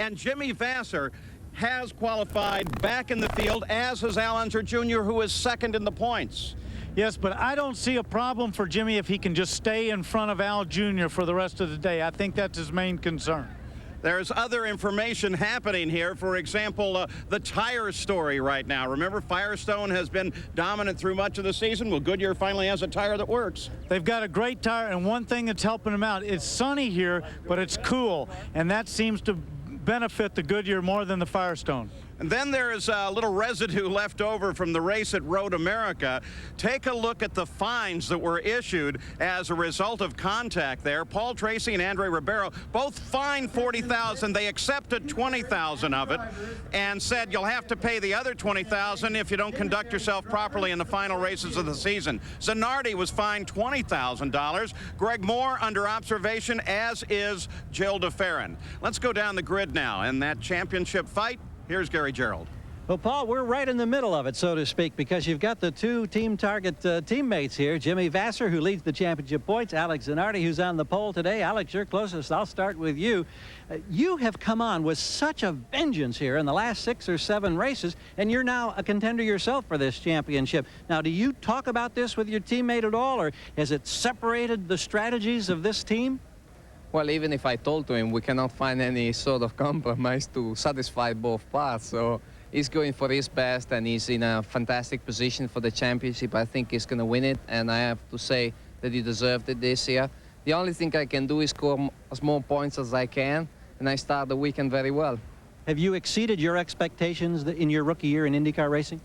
And Jimmy Vasser has qualified back in the field, as has Al Unser Jr., who is second in the points. Yes, but I don't see a problem for Jimmy if he can just stay in front of Al Jr. for the rest of the day. I think that's his main concern. There's other information happening here. For example, the tire story right now. Remember, Firestone has been dominant through much of the season. Well, Goodyear finally has a tire that works. They've got a great tire, and one thing that's helping them out, it's sunny here, but it's cool, and that seems to benefit the Goodyear more than the Firestone. And then there is a little residue left over from the race at Road America. Take a look at the fines that were issued as a result of contact there. Paul Tracy and Andre Ribeiro both fined $40,000. They accepted $20,000 of it and said you'll have to pay the other $20,000 if you don't conduct yourself properly in the final races of the season. Zanardi was fined $20,000. Greg Moore under observation, as is Jill DeFerrin. Let's go down the grid now in that championship fight. Here's Gary Gerald. Well, Paul, we're right in the middle of it, so to speak, because you've got the two Team Target teammates here. Jimmy Vasser, who leads the championship points. Alex Zanardi, who's on the pole today. Alex, you're closest. I'll start with you. You have come on with such a vengeance here in the last 6 or 7 races, and you're now a contender yourself for this championship. Now, do you talk about this with your teammate at all, or has it separated the strategies of this team? Well, even if I told to him, we cannot find any sort of compromise to satisfy both parts. So he's going for his best, and he's in a fantastic position for the championship. I think he's going to win it, and I have to say that he deserved it this year. The only thing I can do is score as more points as I can, and I start the weekend very well. Have you exceeded your expectations in your rookie year in IndyCar racing?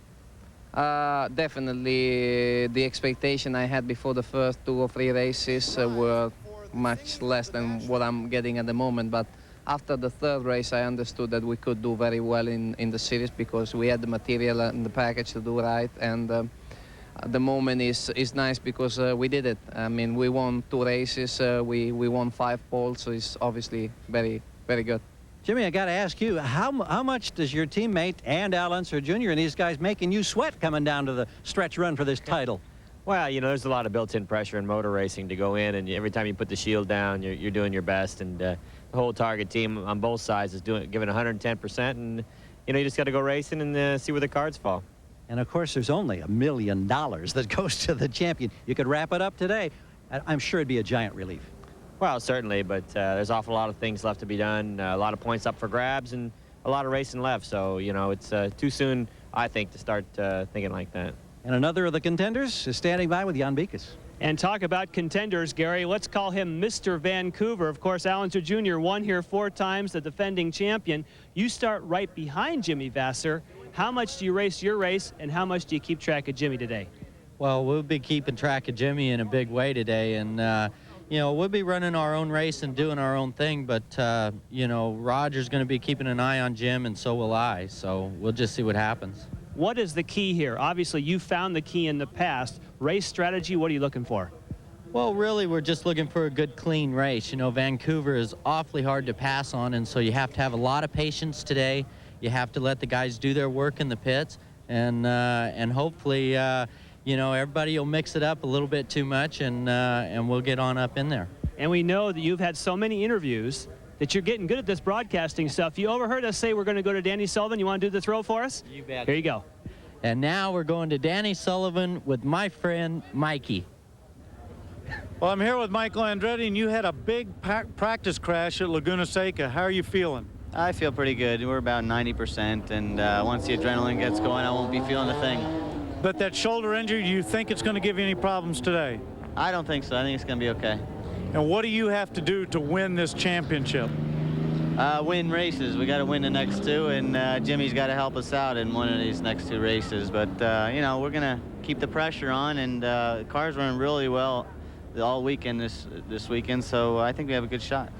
Definitely. The expectation I had before the first 2 or 3 races were much less than what I'm getting at the moment, but after the 3rd race I understood that we could do very well in the series because we had the material and the package to do right, and the moment is nice because we did it. I mean, we won 2 races, we won 5 poles, so it's obviously very, very good. Jimmy, I got to ask you, how much does your teammate and Al Unser Jr. and these guys making you sweat coming down to the stretch run for this title? Well, you know, there's a lot of built-in pressure in motor racing to go in, and every time you put the shield down, you're doing your best, and the whole Target team on both sides is giving 110%, and you know, you just got to go racing and see where the cards fall. And of course, there's only $1 million that goes to the champion. You could wrap it up today. I'm sure it'd be a giant relief. Well, certainly, but there's an awful lot of things left to be done, a lot of points up for grabs, and a lot of racing left. So, you know, it's too soon, I think, to start thinking like that. And another of the contenders is standing by with Jan Beekes. And talk about contenders, Gary. Let's call him Mr. Vancouver. Of course, Al Unser Jr. won here 4 times, the defending champion. You start right behind Jimmy Vasser. How much do you race your race, and how much do you keep track of Jimmy today? Well, we'll be keeping track of Jimmy in a big way today, and you know, we'll be running our own race and doing our own thing, but you know, Roger's going to be keeping an eye on Jim, and so will I. So we'll just see what happens. What is the key here? Obviously, you found the key in the past. Race strategy, what are you looking for? Well, really, we're just looking for a good, clean race. You know, Vancouver is awfully hard to pass on, and so you have to have a lot of patience today. You have to let the guys do their work in the pits, and hopefully, you know, everybody will mix it up a little bit too much, and we'll get on up in there. And we know that you've had so many interviews that you're getting good at this broadcasting stuff. You overheard us say we're going to go to Danny Sullivan. You want to do the throw for us? You bet. Here you go. And now we're going to Danny Sullivan with my friend Mikey. Well, I'm here with Michael Andretti, and you had a big practice crash at Laguna Seca. How are you feeling? I feel pretty good. We're about 90%, and once the adrenaline gets going, I won't be feeling a thing. But that shoulder injury, do you think it's going to give you any problems today? I don't think so. I think it's going to be okay. And what do you have to do to win this championship? Win races. We got to win the next 2, and Jimmy's got to help us out in one of these next 2 races. But you know, we're gonna keep the pressure on, and the car's running really well all weekend this weekend. So I think we have a good shot.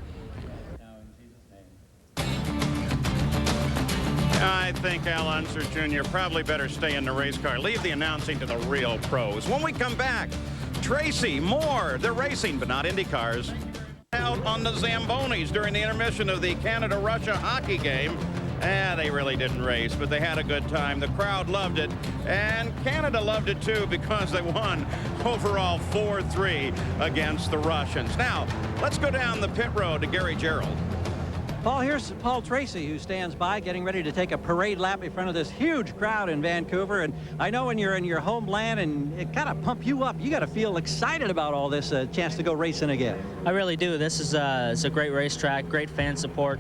I think Al Unser Jr. probably better stay in the race car. Leave the announcing to the real pros. When we come back, Tracy, Moore, they're racing, but not Indy cars. Out on the Zambonis during the intermission of the Canada-Russia hockey game. They really didn't race, but they had a good time. The crowd loved it, and Canada loved it too because they won overall 4-3 against the Russians. Now, let's go down the pit road to Gary Gerald. Paul, here's Paul Tracy, who stands by getting ready to take a parade lap in front of this huge crowd in Vancouver. And I know when you're in your homeland and it kind of pump you up, you got to feel excited about all this, chance to go racing again. I really do. This is it's a great racetrack, great fan support.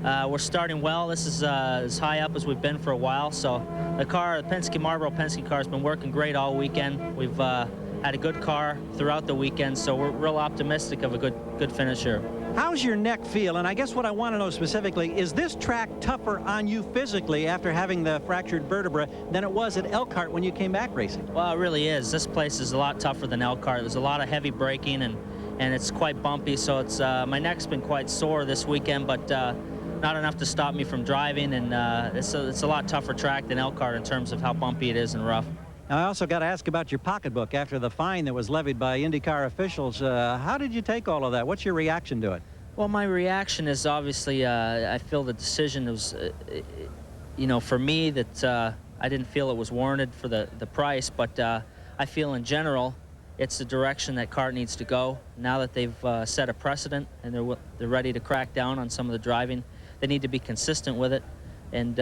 We're starting well. This is as high up as we've been for a while. So the Marlboro Penske car has been working great all weekend. We've had a good car throughout the weekend, so we're real optimistic of a good finish here. How's your neck feel? And I guess what I want to know specifically, is this track tougher on you physically after having the fractured vertebra than it was at Elkhart when you came back racing? Well, it really is. This place is a lot tougher than Elkhart. There's a lot of heavy braking, and it's quite bumpy, so it's my neck's been quite sore this weekend, but not enough to stop me from driving, and it's a lot tougher track than Elkhart in terms of how bumpy it is and rough. Now, I also got to ask about your pocketbook after the fine that was levied by IndyCar officials. How did you take all of that? What's your reaction to it? Well, my reaction is obviously I feel the decision was, for me that I didn't feel it was warranted for the price, but I feel in general it's the direction that CART needs to go. Now that they've set a precedent and they're ready to crack down on some of the driving, they need to be consistent with it. And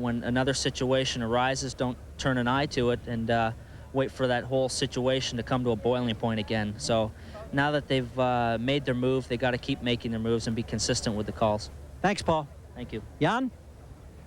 when another situation arises, don't turn an eye to it and wait for that whole situation to come to a boiling point again. So now that they've made their move, they got to keep making their moves and be consistent with the calls. Thanks, Paul. Thank you. Jan?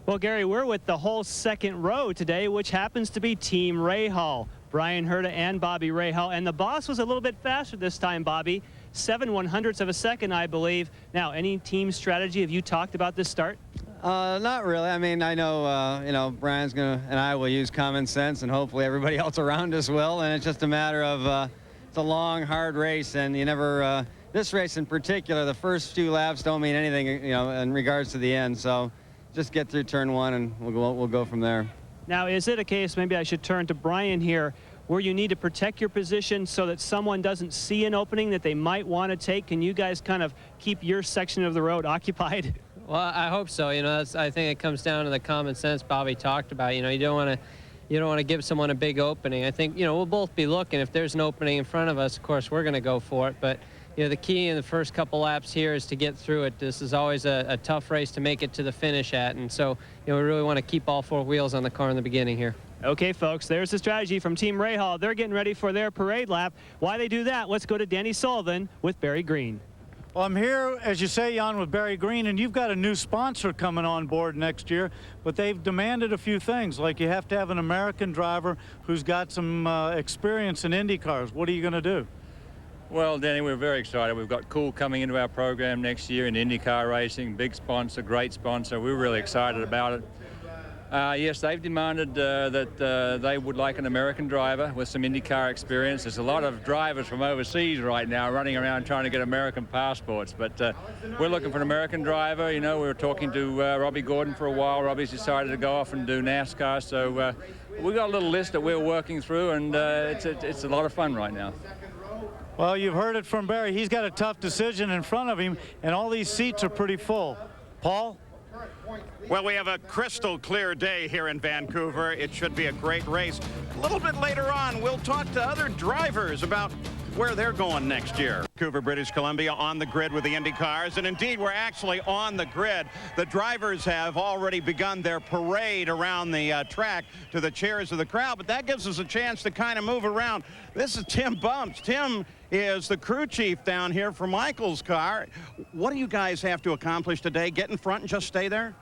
Well, Gary, we're with the whole second row today, which happens to be Team Rahal. Brian Herta and Bobby Rahal. And the boss was a little bit faster this time, Bobby. 7/100ths of a second, I believe. Now, any team strategy? Have you talked about this start? Not really. I mean, I know, Brian's and I will use common sense, and hopefully everybody else around us will. And it's just a matter of it's a long, hard race, and you never. This race in particular, the first few laps don't mean anything, in regards to the end. So just get through turn one, and we'll go from there. Now, is it a case, maybe I should turn to Brian here, where you need to protect your position so that someone doesn't see an opening that they might want to take? Can you guys kind of keep your section of the road occupied? Well, I hope so. I think it comes down to the common sense Bobby talked about. You don't want to give someone a big opening. I think, we'll both be looking. If there's an opening in front of us, of course, we're going to go for it. But, the key in the first couple laps here is to get through it. This is always a tough race to make it to the finish at. And so, we really want to keep all four wheels on the car in the beginning here. Okay, folks, there's the strategy from Team Rahal. They're getting ready for their parade lap. Why they do that, let's go to Danny Sullivan with Barry Green. Well, I'm here, as you say, Jan, with Barry Green, and you've got a new sponsor coming on board next year, but they've demanded a few things, like you have to have an American driver who's got some experience in Indy cars. What are you going to do? Well, Danny, we're very excited. We've got Cool coming into our program next year in IndyCar racing. Big sponsor, great sponsor. We're really excited about it. Yes, they've demanded that they would like an American driver with some IndyCar experience. There's a lot of drivers from overseas right now running around trying to get American passports, but we're looking for an American driver. We were talking to Robbie Gordon for a while. Robbie's decided to go off and do NASCAR, so we've got a little list that we're working through, and it's a lot of fun right now. Well, you've heard it from Barry. He's got a tough decision in front of him, and all these seats are pretty full. Paul? Well, we have a crystal clear day here in Vancouver. It should be a great race. A little bit later on, we'll talk to other drivers about where they're going next year. Vancouver, British Columbia, on the grid with the Indy cars, and indeed we're actually on the grid. The drivers have already begun their parade around the track to the cheers of the crowd, but that gives us a chance to kind of move around. This is Tim Bumps. Tim is the crew chief down here for Michael's car. What do you guys have to accomplish today? Get in front and just stay there?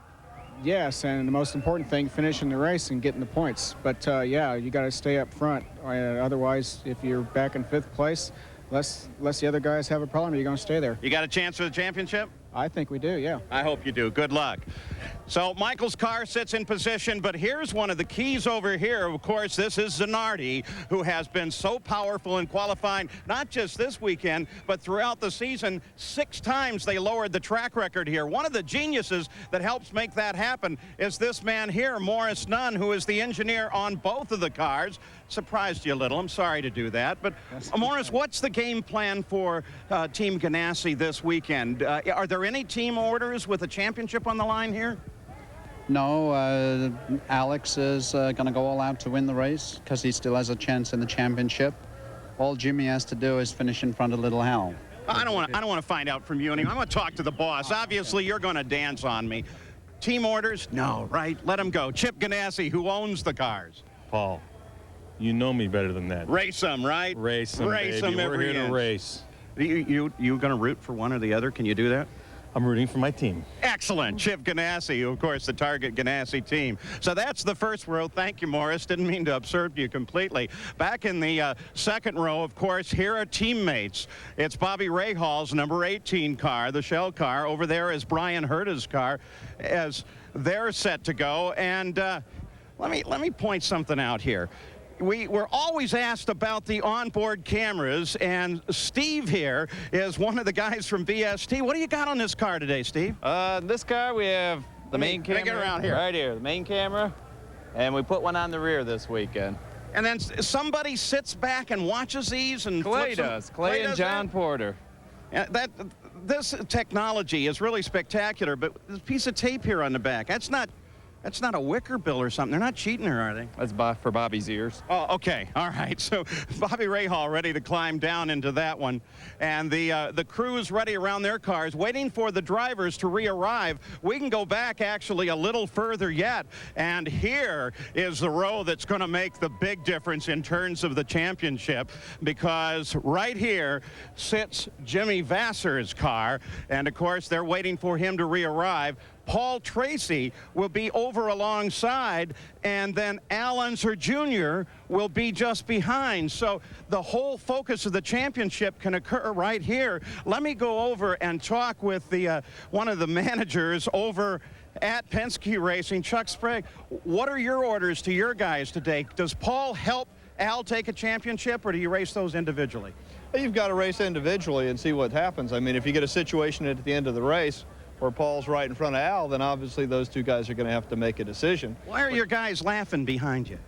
Yes, and the most important thing, finishing the race and getting the points. But yeah, you got to stay up front. Otherwise, if you're back in 5th place, unless the other guys have a problem, you're going to stay there. You got a chance for the championship? I think we do, yeah. I hope you do. Good luck. So Michael's car sits in position, but here's one of the keys over here. Of course, this is Zanardi, who has been so powerful in qualifying, not just this weekend, but throughout the season. 6 times they lowered the track record here. One of the geniuses that helps make that happen is this man here, Morris Nunn, who is the engineer on both of the cars. Surprised you a little. I'm sorry to do that. But Morris, what's the game plan for Team Ganassi this weekend? Are there any team orders with a championship on the line here? No, Alex is going to go all out to win the race because he still has a chance in the championship. All Jimmy has to do is finish in front of Little Hal. I don't want to find out from you anymore. I'm going to talk to the boss. Obviously, you're going to dance on me. Team orders? No, right? Let them go. Chip Ganassi, who owns the cars. Paul, you know me better than that. Race them, right? Race them, race baby. them We're every here inch. to race. You going to root for one or the other? Can you do that? I'm rooting for my team. Excellent. Chip Ganassi, of course, the Target Ganassi team. So that's the first row. Thank you, Morris. Didn't mean to absorb you completely. Back in the second row, of course, here are teammates. It's Bobby Rahall's number 18 car, the Shell car. Over there is Brian Herta's car as they're set to go. And let me point something out here. We're always asked about the onboard cameras, and Steve here is one of the guys from VST. What do you got on this car today, Steve? This car, we have the main camera. Get around here. Right here, the main camera, and we pput one on the rear this weekend. And then somebody sits back and watches these and Clay flips them? does. Clay and John Porter. This technology is really spectacular, but this piece of tape here on the back, that's not a wicker bill or something. They're not cheating her, are they? That's for Bobby's ears. Oh, okay. All right. So Bobby Rahal ready to climb down into that one. And the crew's ready around their cars, waiting for the drivers to re-arrive. We can go back actually a little further yet. And here is the row that's going to make the big difference in terms of the championship, because right here sits Jimmy Vassar's car. And, of course, they're waiting for him to re-arrive. Paul Tracy will be over alongside, and then Al Unser Jr. will be just behind. So the whole focus of the championship can occur right here. Let me go over and talk with the one of the managers over at Penske Racing, Chuck Sprague. What are your orders to your guys today? Does Paul help Al take a championship, or do you race those individually? You've got to race individually and see what happens. I mean, if you get a situation at the end of the race where Paul's right in front of Al, then obviously those two guys are going to have to make a decision. Why are your guys laughing behind you?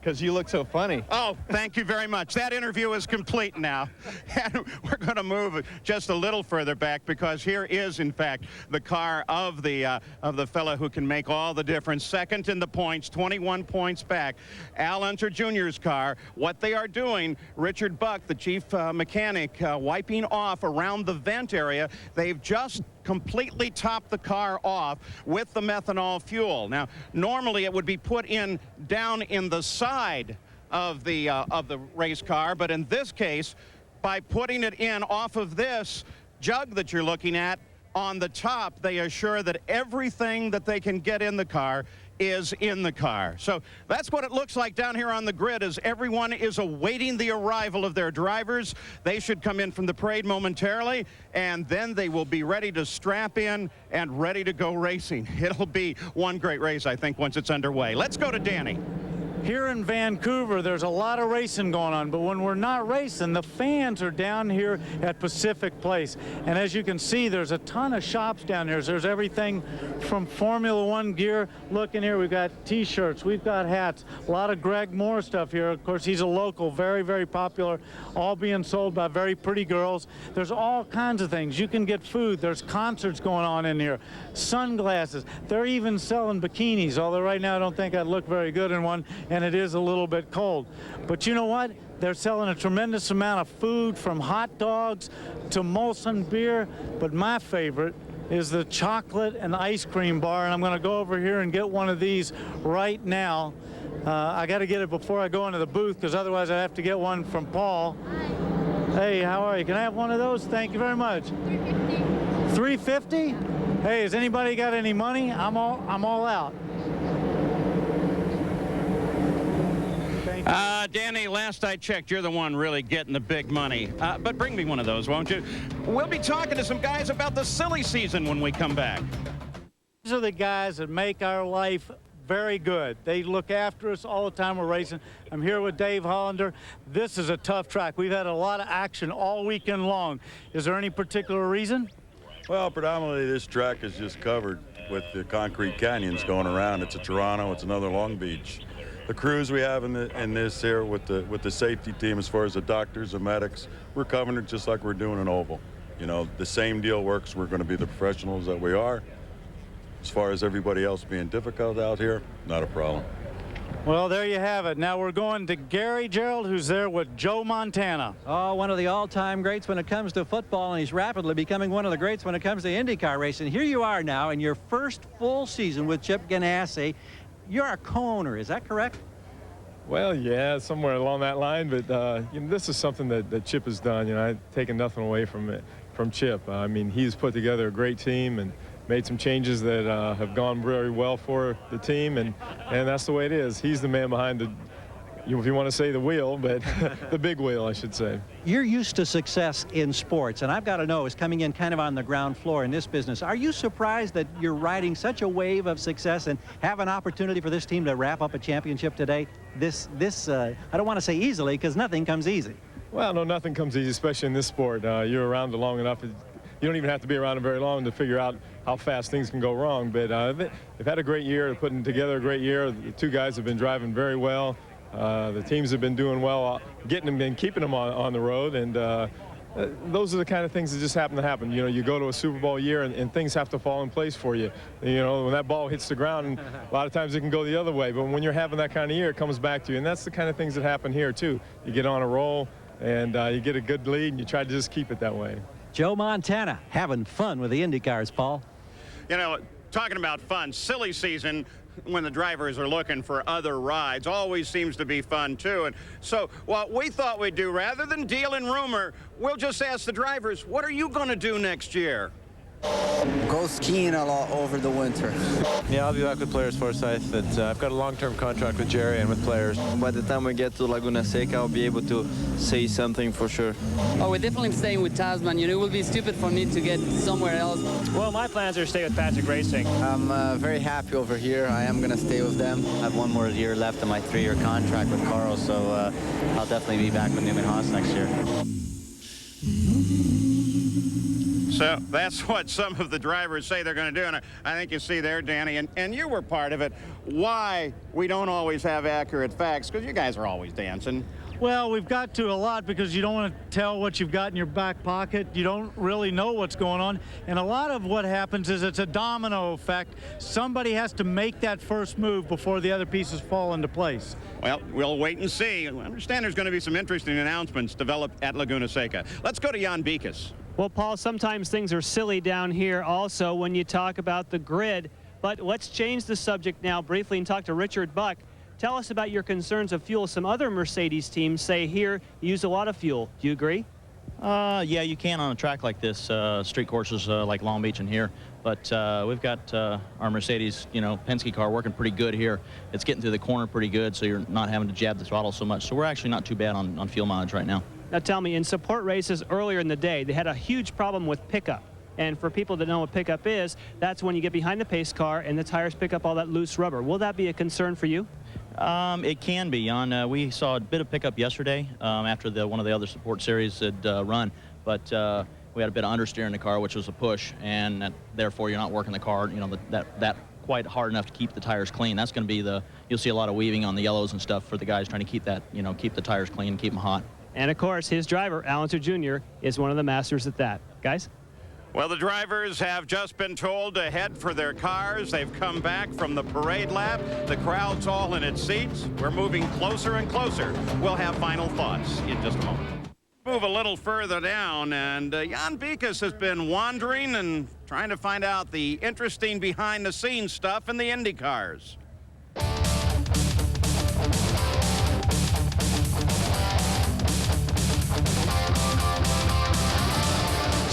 Because you look so funny. Oh, thank you very much. That interview is complete now. And we're going to move just a little further back, because here is, in fact, the car of the fella who can make all the difference. Second in the points, 21 points back. Al Unser Jr.'s car. What they are doing, Richard Buck, the chief mechanic, wiping off around the vent area. They've just completely topped the car off with the methanol fuel. Now, normally it would be put in down in the side of the race car, but in this case, by putting it in off of this jug that you're looking at on the top, they assure that everything that they can get in the car is in the car. So that's what it looks like down here on the grid, as everyone is awaiting the arrival of their drivers. They should come in from the parade momentarily, and then they will be ready to strap in and ready to go racing. It'll be one great race, I think, once it's underway. Let's go to Danny. Here in Vancouver, there's a lot of racing going on, but when we're not racing, the fans are down here at Pacific Place. And as you can see, there's a ton of shops down here. There's everything from Formula One gear. Look in here, we've got T-shirts, we've got hats, a lot of Greg Moore stuff here. Of course, he's a local, very, very popular, all being sold by very pretty girls. There's all kinds of things. You can get food. There's concerts going on in here, sunglasses. They're even selling bikinis, although right now I don't think I'd look very good in one, and it is a little bit cold. But you know what? They're selling a tremendous amount of food, from hot dogs to Molson beer. But my favorite is the chocolate and ice cream bar, and I'm going to go over here and get one of these right now. I got to get it before I go into the booth, because otherwise I have to get one from Paul. Hey, how are you? Can I have one of those? Thank you very much. $3.50? Hey, has anybody got any money? I'm all out. Danny, last I checked, you're the one really getting the big money. But bring me one of those, won't you? We'll be talking to some guys about the silly season when we come back. These are the guys that make our life very good. They look after us all the time we're racing. I'm here with Dave Hollander. This is a tough track. We've had a lot of action all weekend long. Is there any particular reason? Well, predominantly this track is just covered with the concrete canyons going around. It's a Toronto, it's another Long Beach. The crews we have in this here with the safety team, as far as the doctors, the medics, we're covering it just like we're doing an oval. You know, the same deal works. We're going to be the professionals that we are. As far as everybody else being difficult out here, not a problem. Well, there you have it. Now we're going to Gary Gerald, who's there with Joe Montana. Oh, one of the all-time greats when it comes to football, and he's rapidly becoming one of the greats when it comes to IndyCar racing. Here you are now in your first full season with Chip Ganassi. You're a co-owner, is that correct? Well, yeah, somewhere along that line, but you know, this is something that Chip has done. You know, I've taken nothing away from Chip. I mean, he's put together a great team and made some changes that have gone very well for the team, and that's the way it is. He's the man behind the, if you want to say the wheel, but the big wheel, I should say. You're used to success in sports, and I've got to know, is coming in kind of on the ground floor in this business, are you surprised that you're riding such a wave of success and have an opportunity for this team to wrap up a championship today? I don't want to say easily, because nothing comes easy. Well, no, nothing comes easy, especially in this sport. You're around it long enough. You don't even have to be around it very long to figure out how fast things can go wrong. But they've had a great year. They're putting together a great year. The two guys have been driving very well. The teams have been doing well, getting them and keeping them on the road. And those are the kind of things that just happen to happen. You know, you go to a Super Bowl year and things have to fall in place for you. You know, when that ball hits the ground, and a lot of times it can go the other way. But when you're having that kind of year, it comes back to you. And that's the kind of things that happen here, too. You get on a roll, and you get a good lead, and you try to just keep it that way. Joe Montana having fun with the IndyCars, Paul. You know, talking about fun, silly season when the drivers are looking for other rides always seems to be fun, too. And so what we thought we'd do, rather than deal in rumor, we'll just ask the drivers, what are you going to do next year? Go skiing a lot over the winter. Yeah, I'll be back with Players Forsyth. I've got a long-term contract with Jerry and with Players. By the time we get to Laguna Seca, I'll be able to say something for sure. Oh, we're definitely staying with Tasman. You know, it would be stupid for me to get somewhere else. Well, my plans are to stay with Patrick Racing. I'm very happy over here. I am going to stay with them. I have one more year left on my 3-year contract with Carl, so I'll definitely be back with Newman Haas next year. So that's what some of the drivers say they're going to do, and I think you see there, Danny, and you were part of it, why we don't always have accurate facts, because you guys are always dancing. Well, we've got to a lot because you don't want to tell what you've got in your back pocket. You don't really know what's going on. And a lot of what happens is it's a domino effect. Somebody has to make that first move before the other pieces fall into place. Well, we'll wait and see. I understand there's going to be some interesting announcements developed at Laguna Seca. Let's go to Jan Beekes. Well, Paul, sometimes things are silly down here also when you talk about the grid. But let's change the subject now briefly and talk to Richard Buck. Tell us about your concerns of fuel. Some other Mercedes teams say here you use a lot of fuel. Do you agree? Yeah, you can on a track like this, street courses like Long Beach and here. But we've got our Mercedes, Penske car working pretty good here. It's getting through the corner pretty good, so you're not having to jab the throttle so much. So we're actually not too bad on fuel mileage right now. Now tell me, in support races earlier in the day, they had a huge problem with pickup. And for people that know what pickup is, that's when you get behind the pace car and the tires pick up all that loose rubber. Will that be a concern for you? It can be, Jan. We saw a bit of pickup yesterday after one of the other support series had run, but we had a bit of understeer in the car, which was a push, and therefore you're not working the car, that quite hard enough to keep the tires clean. That's going to be you'll see a lot of weaving on the yellows and stuff for the guys trying to keep that, keep the tires clean and keep them hot. And of course, his driver, Alonso Jr., is one of the masters at that. Guys? Well, the drivers have just been told to head for their cars. They've come back from the parade lap. The crowd's all in its seats. We're moving closer and closer. We'll have final thoughts in just a moment. Move a little further down, and Jan Beekes has been wandering and trying to find out the interesting behind-the-scenes stuff in the Indy cars.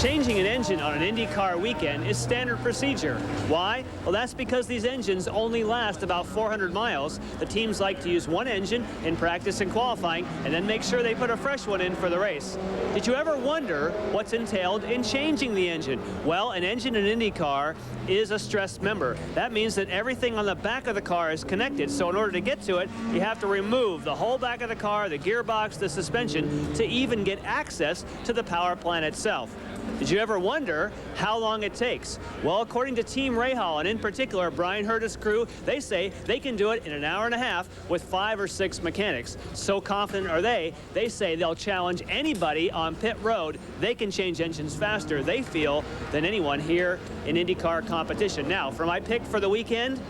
Changing an engine on an IndyCar weekend is standard procedure. Why? Well, that's because these engines only last about 400 miles. The teams like to use one engine in practice and qualifying and then make sure they put a fresh one in for the race. Did you ever wonder what's entailed in changing the engine? Well, an engine in IndyCar is a stressed member. That means that everything on the back of the car is connected. So in order to get to it, you have to remove the whole back of the car, the gearbox, the suspension, to even get access to the power plant itself. Did you ever wonder how long it takes? Well, according to Team Rahal, and in particular Brian Hurta's crew, they say they can do it in an hour and a half with 5 or 6 mechanics. So confident are they say they'll challenge anybody on pit road. They can change engines faster, they feel, than anyone here in IndyCar competition. Now, for my pick for the weekend,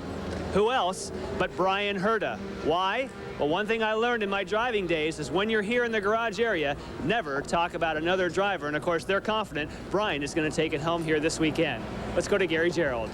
Who else but Brian Herta? Why? Well, one thing I learned in my driving days is when you're here in the garage area, never talk about another driver. And of course, they're confident Brian is going to take it home here this weekend. Let's go to Gary Gerald.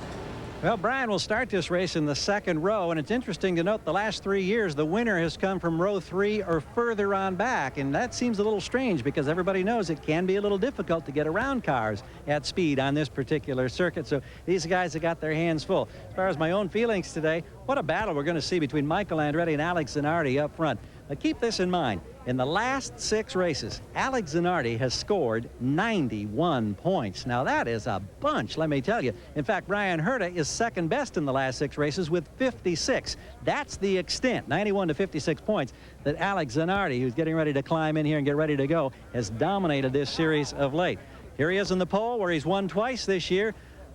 Well, Brian will start this race in the second row, and it's interesting to note the last 3 years the winner has come from row 3 or further on back, and that seems a little strange because everybody knows it can be a little difficult to get around cars at speed on this particular circuit. So these guys have got their hands full. As far as my own feelings today, what a battle we're going to see between Michael Andretti and Alex Zanardi up front. Now keep this in mind. In the last 6 races, Alex Zanardi has scored 91 points. Now, that is a bunch, let me tell you. In fact, Brian Herta is second best in the last 6 races with 56. That's the extent, 91 to 56 points, that Alex Zanardi, who's getting ready to climb in here and get ready to go, has dominated this series of late. Here he is in the pole where he's won twice this year.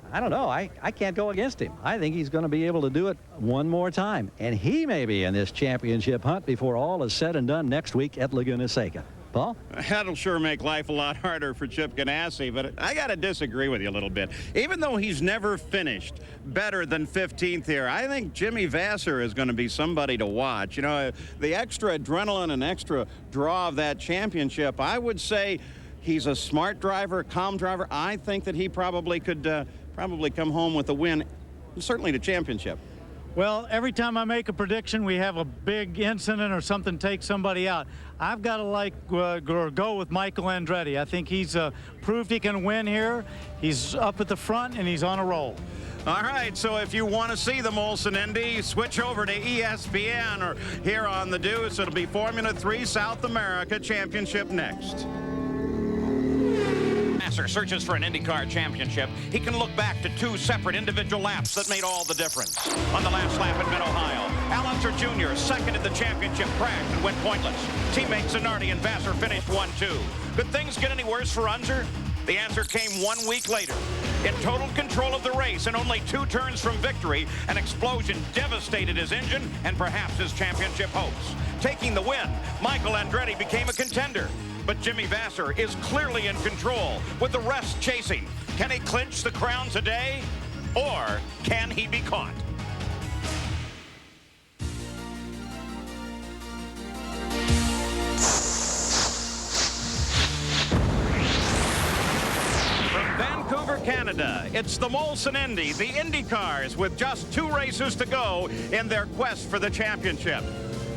I don't know. I can't go against him. I think he's going to be able to do it one more time. And he may be in this championship hunt before all is said and done next week at Laguna Seca. Paul? That'll sure make life a lot harder for Chip Ganassi, but I got to disagree with you a little bit. Even though he's never finished better than 15th here, I think Jimmy Vasser is going to be somebody to watch. You know, the extra adrenaline and extra draw of that championship, I would say he's a smart driver, calm driver. I think that he probably could probably come home with a win, certainly the championship. Well, every time I make a prediction, we have a big incident or something take somebody out. I've got to go with Michael Andretti. I think he's proved he can win here. He's up at the front and he's on a roll. All right, so if you want to see the Molson Indy, switch over to ESPN or here on the Deuce. It'll be Formula 3 South America Championship next. Vasser searches for an IndyCar championship. He can look back to 2 separate individual laps that made all the difference. On the last lap at Mid-Ohio, Al Unser Jr. seconded the championship, crashed and went pointless. Teammates Zanardi and Vasser finished 1-2. Could things get any worse for Unser? The answer came 1 week later. In total control of the race and only 2 turns from victory, an explosion devastated his engine and perhaps his championship hopes. Taking the win, Michael Andretti became a contender. But Jimmy Vasser is clearly in control, with the rest chasing. Can he clinch the crown today, or can he be caught? From Vancouver, Canada, it's the Molson Indy, the IndyCars, with just 2 races to go in their quest for the championship.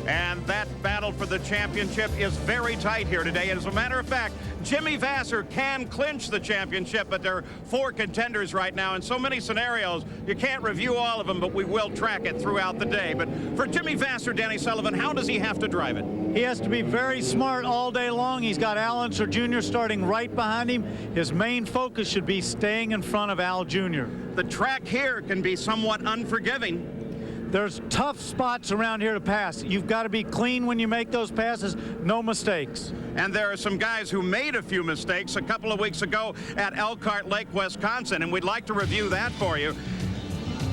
And that battle for the championship is very tight here today. As a matter of fact, Jimmy Vasser can clinch the championship, but there are 4 contenders right now. In so many scenarios, you can't review all of them, but we will track it throughout the day. But for Jimmy Vasser, Danny Sullivan, how does he have to drive it? He has to be very smart all day long. He's got Al Unser Jr. starting right behind him. His main focus should be staying in front of Al Jr. The track here can be somewhat unforgiving. There's tough spots around here to pass. You've got to be clean when you make those passes, no mistakes. And there are some guys who made a few mistakes a couple of weeks ago at Elkhart Lake, Wisconsin, and we'd like to review that for you.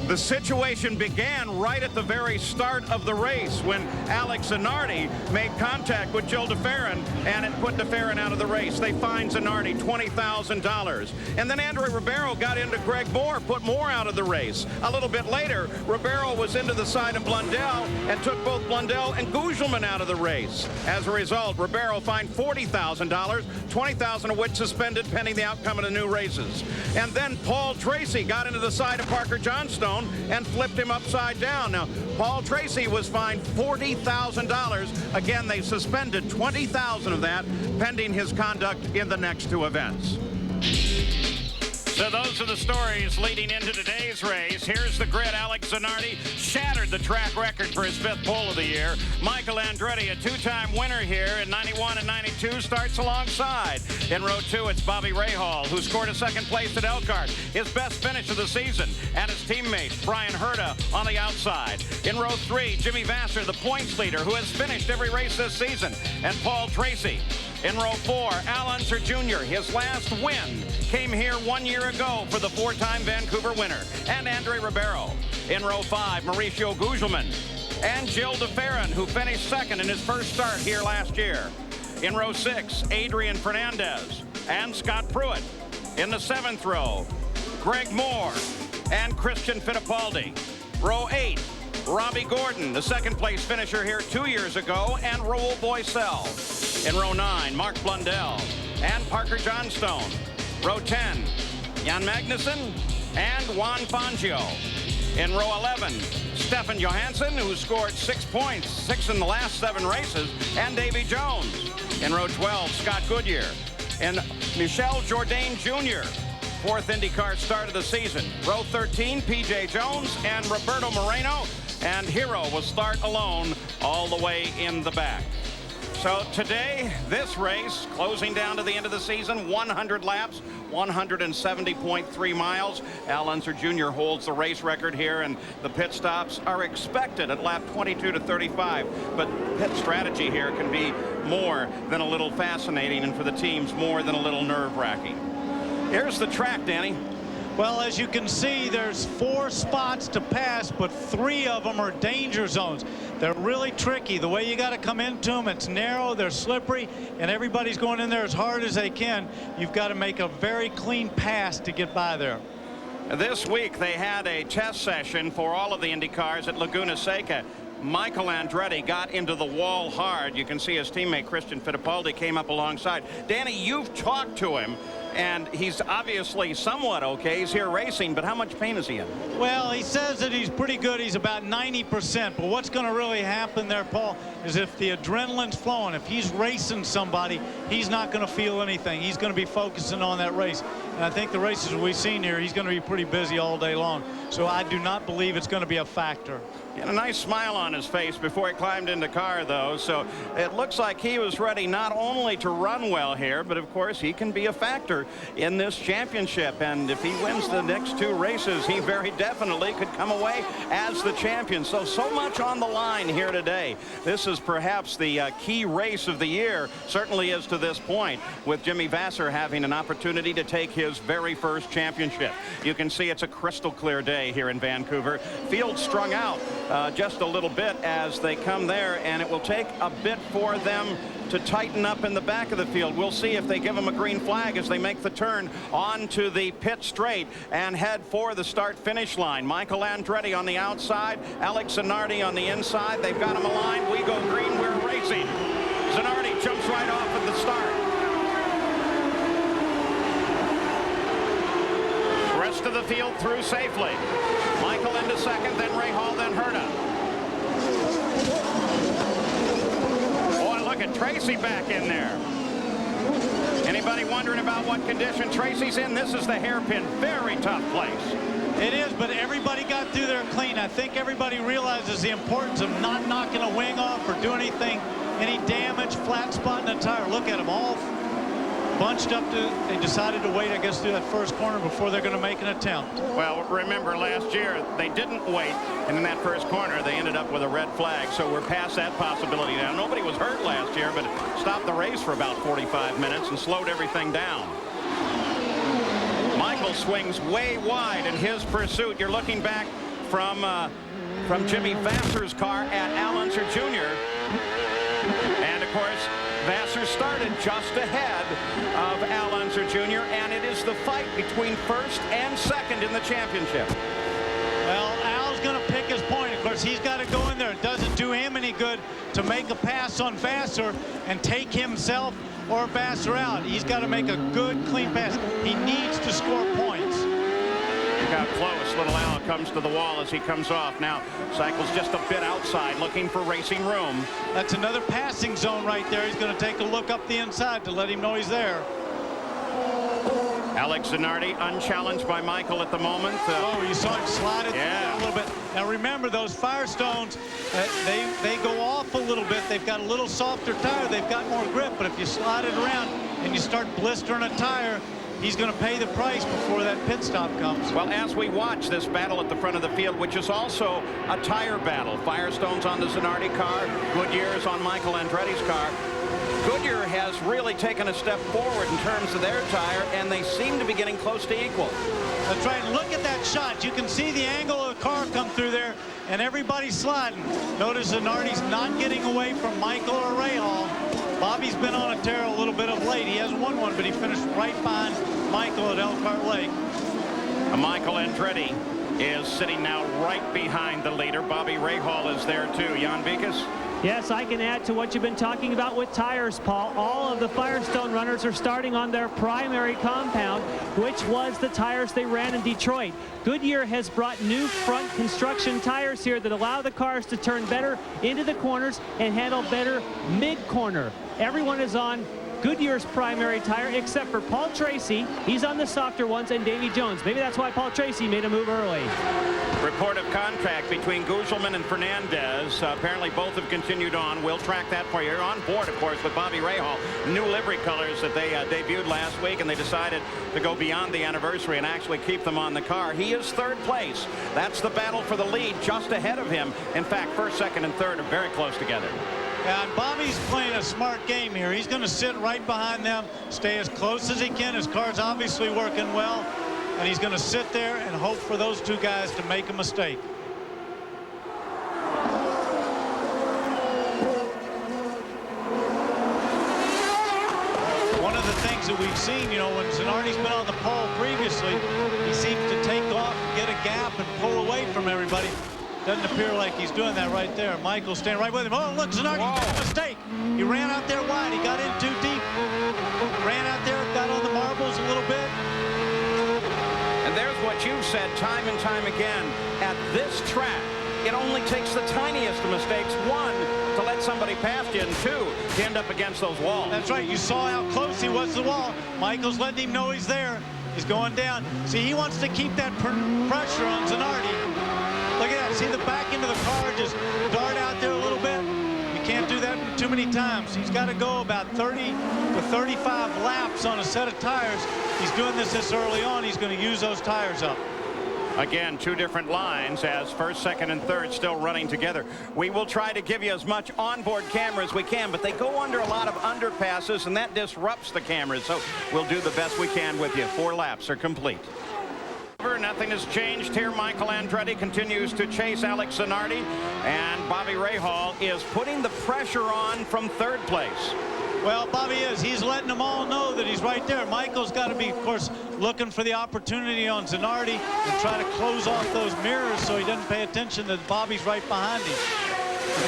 The situation began right at the very start of the race when Alex Zanardi made contact with Jill DeFerrin, and it put DeFerrin out of the race. They fined Zanardi $20,000. And then Andre Ribeiro got into Greg Moore, put Moore out of the race. A little bit later, Ribeiro was into the side of Blundell and took both Blundell and Gugelmin out of the race. As a result, Ribeiro fined $40,000, $20,000 of which suspended pending the outcome of the new races. And then Paul Tracy got into the side of Parker Johnstone and flipped him upside down. Now, Paul Tracy was fined $40,000. Again, they suspended $20,000 of that pending his conduct in the next 2 events. So those are the stories leading into today's race. Here's the grid. Alex Zanardi shattered the track record for his 5th pole of the year. Michael Andretti, a 2-time winner here in 91 and 92, starts alongside. In row 2, it's Bobby Rahal, who scored a 2nd place at Elkhart, his best finish of the season, and his teammate, Brian Herta, on the outside. In row 3, Jimmy Vasser, the points leader, who has finished every race this season, and Paul Tracy. In row 4, Al Unser Jr., his last win came here 1 year ago for the 4-time Vancouver winner, and Andre Ribeiro. In row 5, Mauricio Gugelmin and Jill DeFerrin, who finished 2nd in his first start here last year. In row 6, Adrian Fernandez and Scott Pruitt. In the 7th row, Greg Moore and Christian Fittipaldi. Row 8, Robbie Gordon, the second-place finisher here 2 years ago, and Raul Boisel. In row 9, Mark Blundell and Parker Johnstone. Row 10, Jan Magnussen and Juan Fangio. In row 11, Stefan Johansson, who scored 6 points, 6 in the last 7 races, and Davy Jones. In row 12, Scott Goodyear and Michel Jourdain Jr., 4th IndyCar start of the season. Row 13, P.J. Jones and Roberto Moreno, and Hero will start alone all the way in the back. So today, this race, closing down to the end of the season, 100 laps, 170.3 miles. Al Unser Jr. holds the race record here, and the pit stops are expected at lap 22 to 35. But pit strategy here can be more than a little fascinating, and for the teams, more than a little nerve-wracking. Here's the track, Danny. Well, as you can see, there's 4 spots to pass, but 3 of them are danger zones. They're really tricky. The way you got to come into them, it's narrow, they're slippery, and everybody's going in there as hard as they can. You've got to make a very clean pass to get by there. This week, they had a test session for all of the Indy cars at Laguna Seca. Michael Andretti got into the wall hard. You can see his teammate Christian Fittipaldi came up alongside. Danny, you've talked to him, and he's obviously somewhat okay. He's here racing, but how much pain is he in? Well, he says that he's pretty good. He's about 90%. But what's going to really happen there, Paul, is if the adrenaline's flowing, if he's racing somebody, he's not going to feel anything. He's going to be focusing on that race. And I think the races we've seen here, he's going to be pretty busy all day long. So I do not believe it's going to be a factor. He had a nice smile on his face before he climbed into the car, though, so it looks like he was ready not only to run well here, but of course he can be a factor in this championship. And if he wins the next 2 races, he very definitely could come away as the champion. So much on the line here today. This is perhaps the key race of the year, certainly is to this point, with Jimmy Vasser having an opportunity to take his very first championship. You can see it's a crystal clear day here in Vancouver. Field strung out just a little bit as they come there, and it will take a bit for them to tighten up in the back of the field. We'll see if they give them a green flag as they make the turn onto the pit straight and head for the start-finish line. Michael Andretti on the outside, Alex Zanardi on the inside. They've got him aligned. We go green, we're racing. Zanardi jumps right off at the start. Rest of the field through safely. Michael into second, then Ray Hall, then Herta. Boy, look at Tracy back in there. Anybody wondering about what condition Tracy's in? This is the hairpin. Very tough place. It is, but everybody got through there clean. I think everybody realizes the importance of not knocking a wing off or doing anything, any damage, flat spot in the tire. Look at them all bunched up. They decided to wait, I guess, through that first corner before they're going to make an attempt. Well, remember last year they didn't wait, and in that first corner they ended up with a red flag, so we're past that possibility now. Nobody was hurt last year, but stopped the race for about 45 minutes and slowed everything down. Michael swings way wide in his pursuit. You're looking back from Jimmy Vasser's car at Al Unser Jr. And of course, Vasser started just ahead of Al Unser Jr., and it is the fight between first and second in the championship. Well, Al's going to pick his point. Of course, he's got to go in there. It doesn't do him any good to make a pass on Vasser and take himself or Vasser out. He's got to make a good, clean pass. He needs to score points. Look how close little Al comes to the wall as he comes off. Now cycles just a bit outside, looking for racing room. That's another passing zone right there. He's going to take a look up the inside to let him know he's there. Alex Zanardi unchallenged by Michael at the moment. Oh, you saw him slide it yeah. a little bit. Now remember, those Firestones, they go off a little bit. They've got a little softer tire. They've got more grip. But if you slide it around and you start blistering a tire, he's going to pay the price before that pit stop comes. Well, as we watch this battle at the front of the field, which is also a tire battle, Firestone's on the Zanardi car, Goodyear's on Michael Andretti's car. Goodyear has really taken a step forward in terms of their tire, and they seem to be getting close to equal. That's right. Look at that shot. You can see the angle of the car come through there, and everybody's sliding. Notice Zanardi's not getting away from Michael or Ray Hall. Bobby's been on a tear a little bit of late. He hasn't won one, but he finished right behind Michael at Elkhart Lake. Michael Andretti is sitting now right behind the leader. Bobby Rahal is there too. Jan Vikas? Yes, I can add to what you've been talking about with tires, Paul. All of the Firestone runners are starting on their primary compound, which was the tires they ran in Detroit. Goodyear has brought new front construction tires here that allow the cars to turn better into the corners and handle better mid-corner. Everyone is on Goodyear's primary tire except for Paul Tracy. He's on the softer ones, and Davy Jones. Maybe that's why Paul Tracy made a move early. Report of contract between Gugelman and Fernandez. Apparently both have continued on. We'll track that for you. You're on board, of course, with Bobby Rahal. New livery colors that they debuted last week, and they decided to go beyond the anniversary and actually keep them on the car. He is third place. That's the battle for the lead just ahead of him. In fact, first, second, and third are very close together. And Bobby's playing a smart game here. He's going to sit right behind them, stay as close as he can. His car's obviously working well, and he's going to sit there and hope for those two guys to make a mistake. One of the things that we've seen, you know, when Zanardi's been on the pole previously, he seems to take off, get a gap, and pull away from everybody. Doesn't appear like he's doing that right there. Michael's standing right with him. Oh, look, Zanardi made a mistake. He ran out there wide. He got in too deep. Ran out there, got on the marbles a little bit. And there's what you've said time and time again. At this track, it only takes the tiniest of mistakes. One, to let somebody past you, and two, to end up against those walls. That's right. You saw how close he was to the wall. Michael's letting him know he's there. He's going down. See, he wants to keep that pressure on Zanardi. Look at that. See the back end of the car just dart out there a little bit. You can't do that too many times. He's got to go about 30 to 35 laps on a set of tires. He's doing this early on. He's going to use those tires up. Again, two different lines as first, second, and third still running together. We will try to give you as much onboard camera as we can, but they go under a lot of underpasses, and that disrupts the cameras. So we'll do the best we can with you. 4 laps are complete. Nothing has changed here. Michael Andretti continues to chase Alex Zanardi, and Bobby Rahal is putting the pressure on from third place. Well, Bobby is. He's letting them all know that he's right there. Michael's got to be, of course, looking for the opportunity on Zanardi and try to close off those mirrors so he doesn't pay attention that Bobby's right behind him.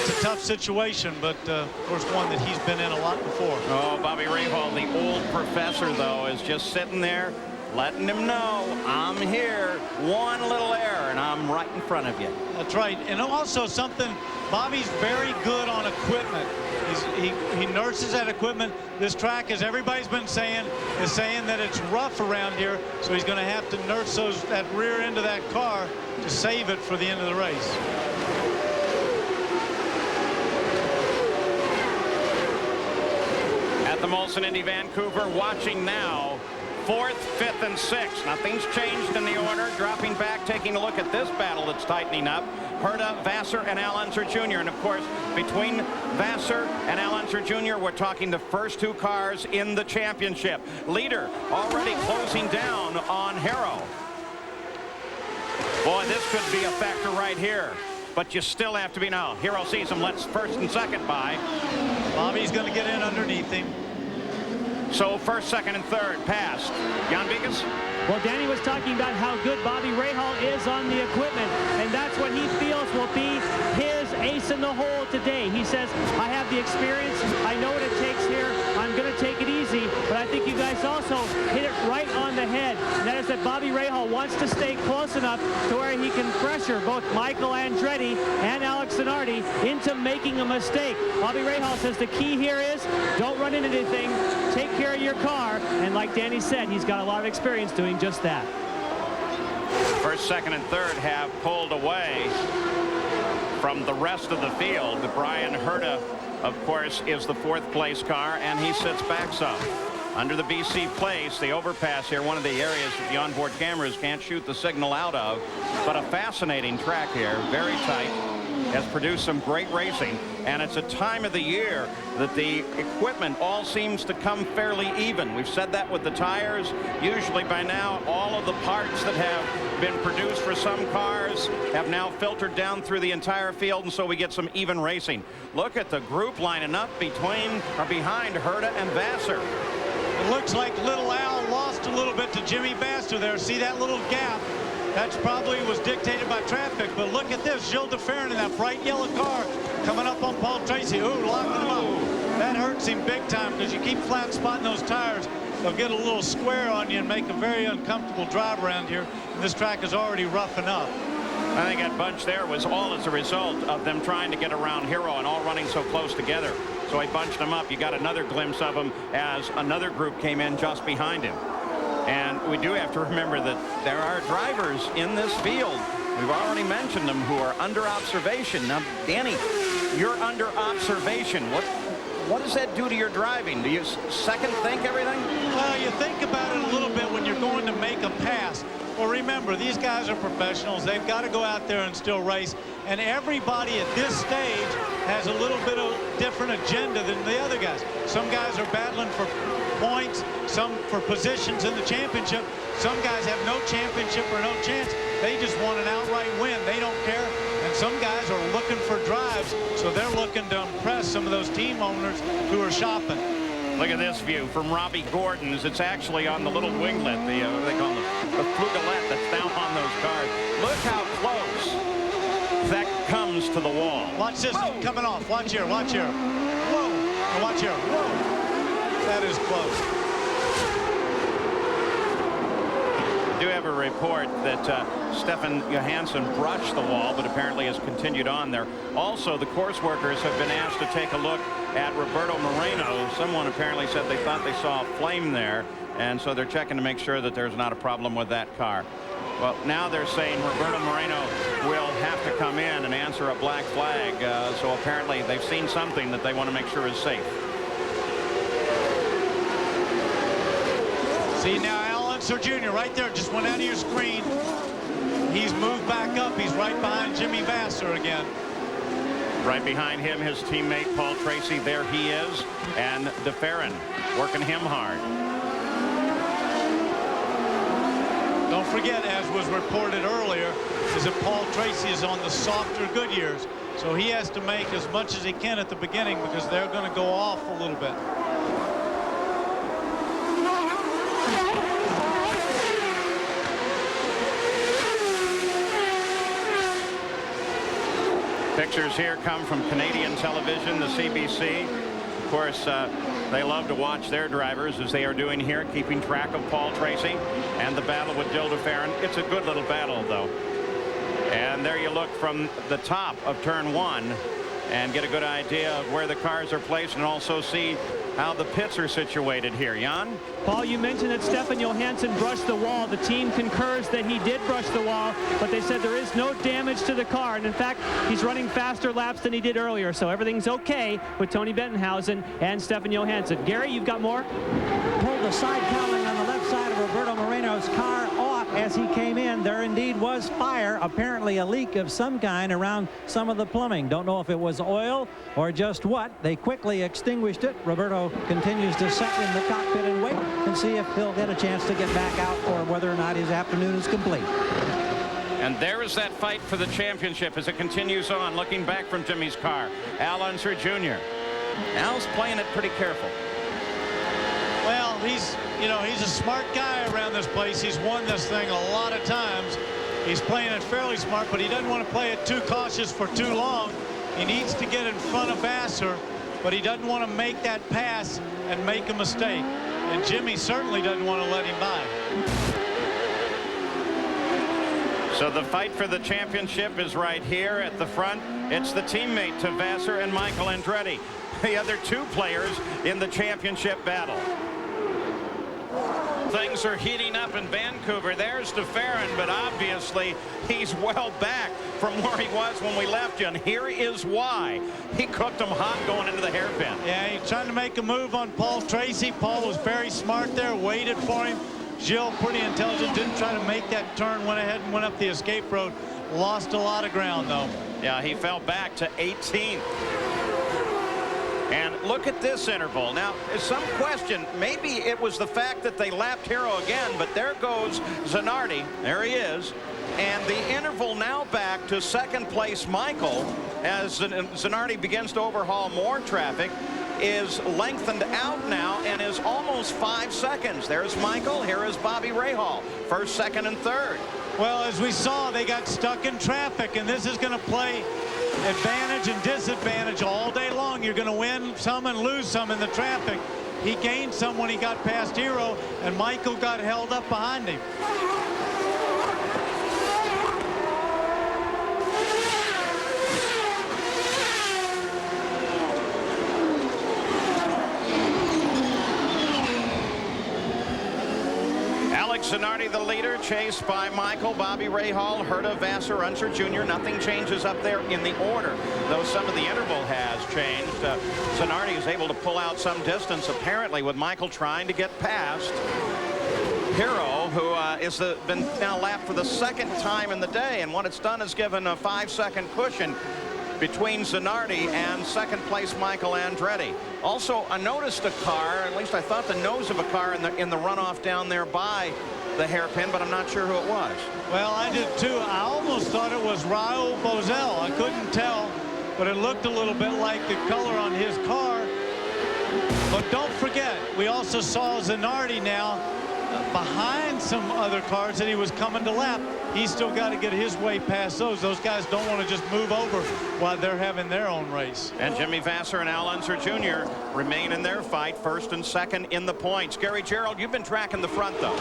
It's a tough situation, but of course one that he's been in a lot before. Oh, Bobby Rahal, the old professor, though, is just sitting there letting him know, I'm here. One little error, and I'm right in front of you. That's right. And also something, Bobby's very good on equipment. He nurses that equipment. This track, as everybody's been saying, is saying that it's rough around here, so he's going to have to nurse that rear end of that car to save it for the end of the race. At the Molson Indy Vancouver, watching now. 4th, 5th, and 6th. Nothing's changed in the order. Dropping back, taking a look at this battle that's tightening up. Herta, Vassar, and Al Unser Jr. And, of course, between Vassar and Al Unser Jr., we're talking the first 2 cars in the championship. Leader already closing down on Harrow. Boy, this could be a factor right here. But you still have to be now. Hero sees him, lets first and second by. Bobby's going to get in underneath him. So first, second, and third passed. Jan Vikas? Well, Danny was talking about how good Bobby Rahal is on the equipment, and that's what he feels will be his ace in the hole today. He says, I have the experience. I know what it takes here. I'm going to take it easy, but I think you guys also hit it right on the head. And that is that Bobby Rahal wants to stay close enough to where he can pressure both Michael Andretti and Alex Zanardi into making a mistake. Bobby Rahal says the key here is don't run into anything. Take care of your car, and like Danny said, he's got a lot of experience doing just that. First, second, and third have pulled away from the rest of the field. Brian Herta, of course, is the 4th place car, and he sits back some. Under the BC place, the overpass here, one of the areas that the onboard cameras can't shoot the signal out of, but a fascinating track here, very tight. Has produced some great racing, and it's a time of the year that the equipment all seems to come fairly even. We've said that with the tires. Usually by now, all of the parts that have been produced for some cars have now filtered down through the entire field, and so we get some even racing. Look at the group lining up behind Herta and Vassar. It looks like little Al lost a little bit to Jimmy Vassar there. See that little gap? That probably was dictated by traffic, but look at this. Gilles DeFerrin in that bright yellow car coming up on Paul Tracy. Ooh, locking him up. That hurts him big time because you keep flat spotting those tires. They'll get a little square on you and make a very uncomfortable drive around here. And this track is already rough enough. I think that bunch there was all as a result of them trying to get around Hero and all running so close together. So he bunched them up. You got another glimpse of him as another group came in just behind him. And we do have to remember that there are drivers in this field. We've already mentioned them who are under observation. Now, Danny, you're under observation. What does that do to your driving? Do you second think everything? Well, you think about it a little bit when you're going to make a pass. Well, remember, these guys are professionals. They've got to go out there and still race. And everybody at this stage has a little bit of different agenda than the other guys. Some guys are battling for points, some for positions in the championship. Some guys have no championship or no chance. They just want an outright win. They don't care. And some guys are looking for drives, so they're looking to impress some of those team owners who are shopping. Look at this view from Robbie Gordon's. It's actually on the little winglet, what they call the flugelette that's down on those cars. Look how close that comes to the wall. Watch this. Whoa. Coming off. Watch here. Watch here. Whoa. Now watch here. Whoa. That is close. I do have a report that Stefan Johansson brushed the wall, but apparently has continued on there. Also, the course workers have been asked to take a look at Roberto Moreno. Someone apparently said they thought they saw a flame there, and so they're checking to make sure that there's not a problem with that car. Well, now they're saying Roberto Moreno will have to come in and answer a black flag. So apparently they've seen something that they want to make sure is safe. See now, Sir Jr. right there just went out of your screen. He's moved back up. He's right behind Jimmy Vasser again. Right behind him, his teammate Paul Tracy. There he is. And DeFerrin working him hard. Don't forget, as was reported earlier, is that Paul Tracy is on the softer Goodyears. So he has to make as much as he can at the beginning because they're going to go off a little bit. Pictures here come from Canadian television, the CBC. Of course, they love to watch their drivers as they are doing here, keeping track of Paul Tracy and the battle with Gilles DeFerrin. It's a good little battle, though. And there you look from the top of turn one and get a good idea of where the cars are placed and also see how the pits are situated here. Jan? Paul, you mentioned that Stefan Johansson brushed the wall. The team concurs that he did brush the wall, but they said there is no damage to the car. And in fact, he's running faster laps than he did earlier. So everything's okay with Tony Bettenhausen and Stefan Johansson. Gary, you've got more? Pulled the side cowling on the left side of Roberto Moreno's car off as he came in. There indeed was fire, apparently a leak of some kind around some of the plumbing. Don't know if it was oil or just what. They quickly extinguished it. Roberto continues to sit in the cockpit and wait and see if he'll get a chance to get back out or whether or not his afternoon is complete. And there is that fight for the championship as it continues on. Looking back from Jimmy's car, Al Unser Jr. Al's playing it pretty careful. Well, he's a smart guy around this place. He's won this thing a lot of times. He's playing it fairly smart, but he doesn't want to play it too cautious for too long. He needs to get in front of Vasser, but he doesn't want to make that pass and make a mistake. And Jimmy certainly doesn't want to let him by. So the fight for the championship is right here at the front. It's the teammate to Vasser and Michael Andretti, the other two players in the championship battle. Things are heating up in Vancouver. There's DeFerrin, but obviously he's well back from where he was when we left you, and here is why. He cooked him hot going into the hairpin. Yeah, he's trying to make a move on Paul Tracy. Paul was very smart there, waited for him. Gilles, pretty intelligent, didn't try to make that turn, went ahead and went up the escape road. Lost a lot of ground, though. Yeah, he fell back to 18th. And look at this interval. Now, there's some question. Maybe it was the fact that they lapped Hero again, but there goes Zanardi. There he is. And the interval now back to second place Michael as Zanardi begins to overhaul more traffic, is lengthened out now and is almost 5 seconds. There's Michael. Here is Bobby Rahal. First, second, and third. Well, as we saw, they got stuck in traffic, and this is going to play advantage and disadvantage all day long. You're going to win some and lose some in the traffic. He gained some when he got past Hero, and Michael got held up behind him. Zanardi, the leader, chased by Michael, Bobby Rahal, Herta, Vassar, Unser Jr. Nothing changes up there in the order, though some of the interval has changed. Zanardi is able to pull out some distance, apparently, with Michael trying to get past Hero, who is been now lapped for the second time in the day, and what it's done is given a 5-second cushion between Zanardi and second place Michael Andretti. Also, I noticed a car, at least I thought the nose of a car in the runoff down there by the hairpin, but I'm not sure who it was. Well, I did too. I almost thought it was Raul Boesel. I couldn't tell, but it looked a little bit like the color on his car. But don't forget, we also saw Zanardi now behind some other cars that he was coming to lap. He's still got to get his way past those. Those guys don't want to just move over while they're having their own race. And Jimmy Vassar and Al Unser Jr. remain in their fight, first and second in the points. Gary Gerald, you've been tracking the front, though.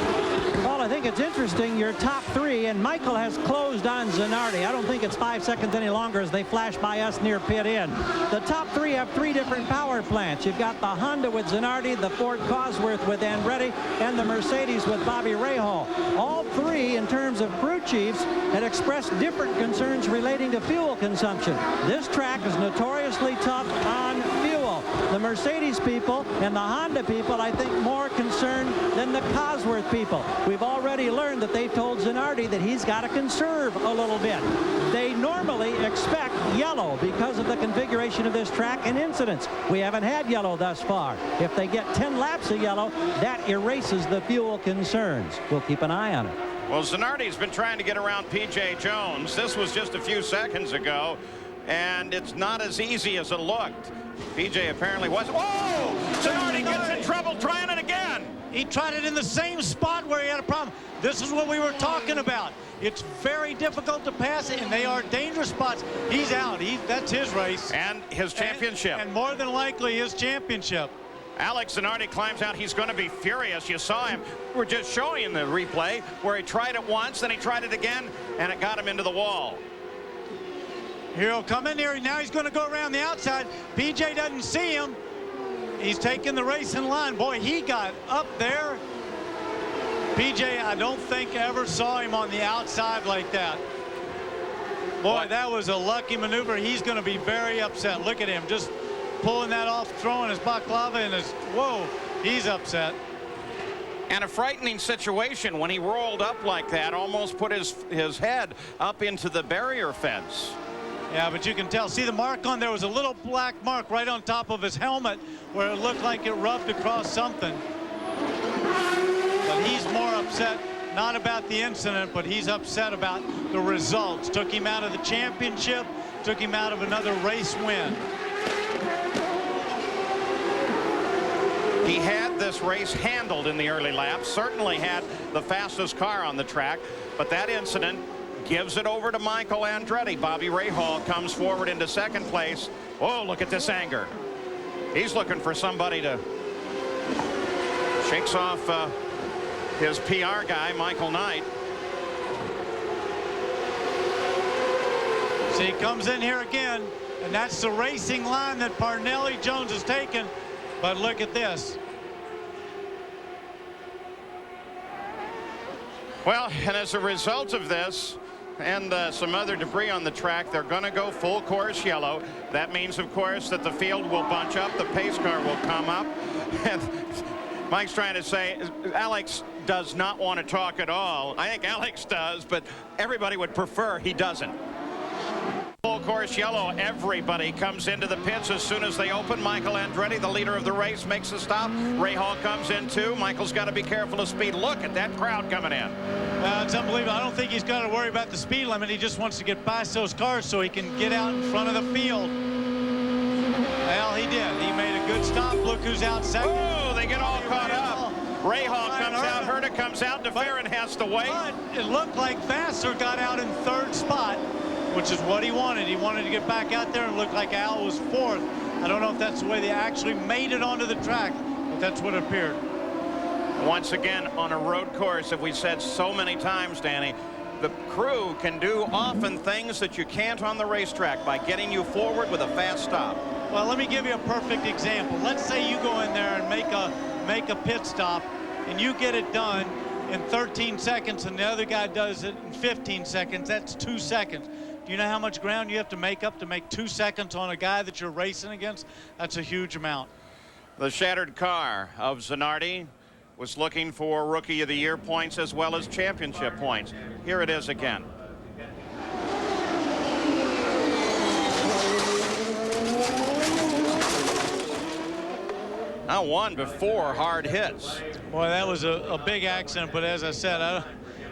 Well, I think it's interesting, your top three, and Michael has closed on Zanardi. I don't think it's 5 seconds any longer as they flash by us near pit in. The top three have three different power plants. You've got the Honda with Zanardi, the Ford Cosworth with Andretti, and the Mercedes with Bobby Rahal. All three, in terms of crew chiefs, had expressed different concerns relating to fuel consumption. This track is notoriously tough on fuel. The Mercedes people and the Honda people, I think, more concerned than the Cosworth people. We've already learned that they told Zanardi that he's got to conserve a little bit. They normally expect yellow because of the configuration of this track and incidents. We haven't had yellow thus far. If they get 10 laps of yellow, that erases the fuel concerns. We'll keep an eye on it. Well, Zanardi's been trying to get around P.J. Jones. This was just a few seconds ago, and it's not as easy as it looked. P.J. apparently was. Whoa! Zanardi gets in trouble trying it again. He tried it in the same spot where he had a problem. This is what we were talking about. It's very difficult to pass, and they are dangerous spots. He's out. That's his race. And his championship. And more than likely his championship. Alex Zanardi climbs out. He's going to be furious. You saw him. We're just showing in the replay where he tried it once, then he tried it again, and it got him into the wall. He'll come in here. Now he's going to go around the outside. PJ doesn't see him. He's taking the race in line. Boy, he got up there. PJ, I don't think ever saw him on the outside like that. Boy, that was a lucky maneuver. He's going to be very upset. Look at him just pulling that off, throwing his baklava and his, whoa, he's upset. And a frightening situation when he rolled up like that, almost put his head up into the barrier fence. Yeah, but you can tell. See the mark on there was a little black mark right on top of his helmet where it looked like it rubbed across something. But he's more upset, not about the incident, but he's upset about the results. Took him out of the championship, took him out of another race win. He had this race handled in the early laps, certainly had the fastest car on the track, but that incident gives it over to Michael Andretti. Bobby Rahal comes forward into second place. Oh, look at this anger. He's looking for somebody to shakes off his PR guy, Michael Knight. See, he comes in here again, and that's the racing line that Parnelli Jones has taken. But look at this. Well, and as a result of this and some other debris on the track, they're going to go full course yellow. That means, of course, that the field will bunch up. The pace car will come up. And Mike's trying to say Alex does not want to talk at all. I think Alex does, but everybody would prefer he doesn't. Full course yellow. Everybody comes into the pits as soon as they open. Michael Andretti, the leader of the race, makes a stop. Rahal comes in too. Michael's got to be careful of speed. Look at that crowd coming in. It's unbelievable. I don't think he's got to worry about the speed limit. He just wants to get past those cars so he can get out in front of the field. Well, he did. He made a good stop. Look who's out second. Oh, they get all caught up. Rahal comes out Herta comes out. DeFerrin has to wait. But it looked like Vassar got out in third spot, which is what he wanted. He wanted to get back out there and look like Al was fourth. I don't know if that's the way they actually made it onto the track, but that's what it appeared. Once again, on a road course, as we said so many times, Danny, the crew can do often things that you can't on the racetrack by getting you forward with a fast stop. Well, let me give you a perfect example. Let's say you go in there and make a pit stop, and you get it done in 13 seconds, and the other guy does it in 15 seconds. That's 2 seconds. Do you know how much ground you have to make up to make 2 seconds on a guy that you're racing against? That's a huge amount. The shattered car of Zanardi was looking for Rookie of the Year points as well as championship points. Here it is again. Now won before hard hits. Boy, that was a big accident, but as I said,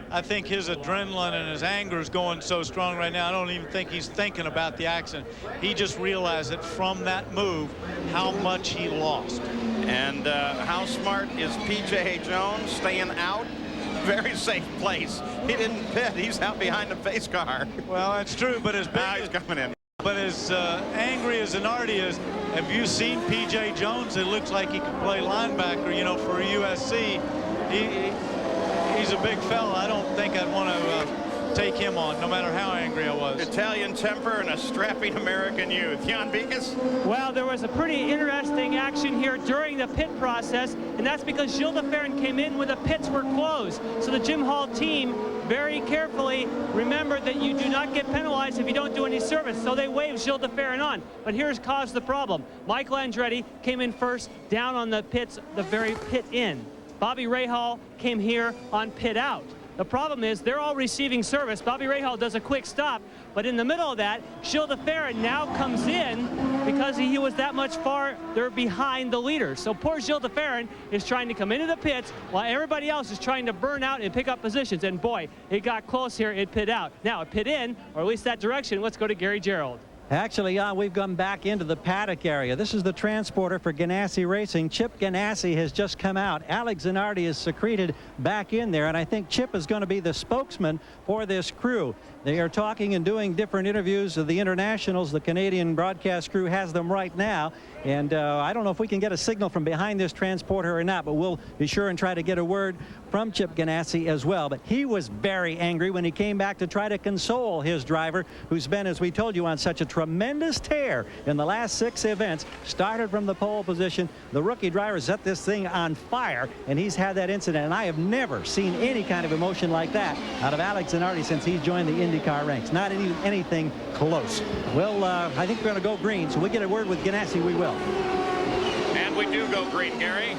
I think his adrenaline and his anger is going so strong right now. I don't even think he's thinking about the accident. He just realized that from that move, how much he lost. And how smart is P.J. Jones staying out? Very safe place. He didn't pit. He's out behind the pace car. Well, that's true, but as big he's coming in. But as angry as Zanardi is, have you seen P.J. Jones? It looks like he could play linebacker, you know, for USC. He's a big fella. I don't think I'd want to take him on, no matter how angry I was. Italian temper and a strapping American youth. Jan Beekes? Well, there was a pretty interesting action here during the pit process, and that's because Gilles DeFerrin came in when the pits were closed. So the Jim Hall team very carefully remembered that you do not get penalized if you don't do any service. So they waved Gilles DeFerrin on. But here's caused the problem. Michael Andretti came in first, down on the pits, the very pit in. Bobby Rahal came here on pit out. The problem is they're all receiving service. Bobby Rahal does a quick stop, but in the middle of that, Gilles DeFerrin now comes in because he was that much farther behind the leader. So poor Gilles DeFerrin is trying to come into the pits while everybody else is trying to burn out and pick up positions. And boy, it got close here at pit out. Now at pit in, or at least that direction, let's go to Gary Gerald. Actually, we've gone back into the paddock area. This is the transporter for Ganassi Racing. Chip Ganassi has just come out. Alex Zanardi is secreted back in there, and I think Chip is going to be the spokesman for this crew. They are talking and doing different interviews of the internationals. The Canadian broadcast crew has them right now, and I don't know if we can get a signal from behind this transporter or not, but we'll be sure and try to get a word from Chip Ganassi as well. But he was very angry when he came back to try to console his driver, who's been, as we told you, on such a tremendous tear in the last 6 events. Started from the pole position. The rookie driver set this thing on fire, and he's had that incident. And I have never seen any kind of emotion like that out of Alex Zanardi since he's joined the IndyCar ranks. Not anything close. Well, I think we're going to go green, so we get a word with Ganassi, we will. And we do go green, Gary.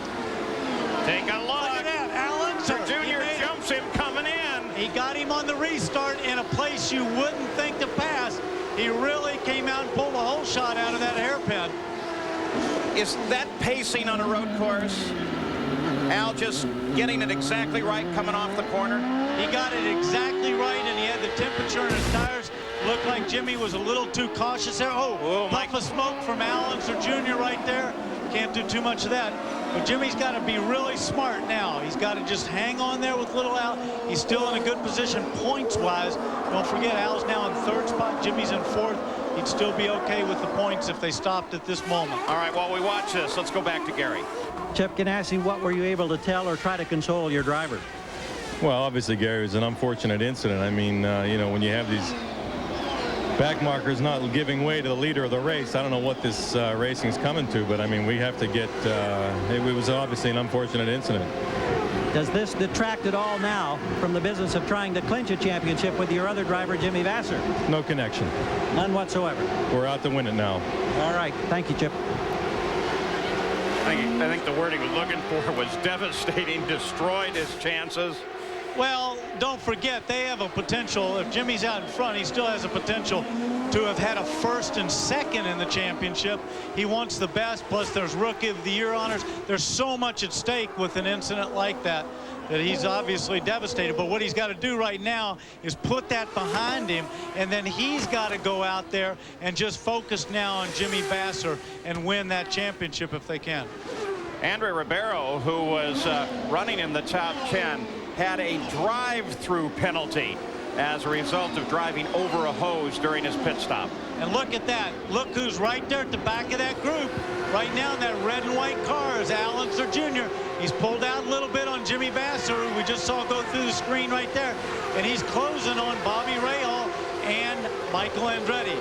Take a look. Look at that, Alan. Junior jumps him coming in. He got him on the restart in a place you wouldn't think to pass. He really came out and pulled a whole shot out of that hairpin. Is that pacing on a road course? Al just getting it exactly right coming off the corner? He got it exactly right, and he had the temperature in his tires. Looked like Jimmy was a little too cautious there. Oh, puff of smoke from Al Unser Jr. right there. Can't do too much of that. But Jimmy's got to be really smart now. He's got to just hang on there with little Al. He's still in a good position points-wise. Don't forget, Al's now in third spot. Jimmy's in fourth. He'd still be okay with the points if they stopped at this moment. All right, while we watch this, let's go back to Gary. Chip Ganassi, what were you able to tell or try to console your driver? Well, obviously, Gary, it was an unfortunate incident. I mean, you know, when you have these back markers not giving way to the leader of the race, I don't know what this racing's coming to, but I mean, we have to get, it was obviously an unfortunate incident. Does this detract at all now from the business of trying to clinch a championship with your other driver, Jimmy Vassar? No connection. None whatsoever. We're out to win it now. All right. Thank you, Chip. I think the word he was looking for was devastating, destroyed his chances. Well, don't forget, they have a potential. If Jimmy's out in front, he still has a potential to have had a first and second in the championship. He wants the best, plus there's Rookie of the Year honors. There's so much at stake with an incident like that he's obviously devastated. But what he's got to do right now is put that behind him, and then he's got to go out there and just focus now on Jimmy Vassar and win that championship if they can. Andre Ribeiro, who was running in the top 10, had a drive-through penalty as a result of driving over a hose during his pit stop. And look at that. Look who's right there at the back of that group. Right now in that red and white car is Al Unser Jr. He's pulled out a little bit on Jimmy Vasser, who we just saw go through the screen right there. And he's closing on Bobby Rahal and Michael Andretti.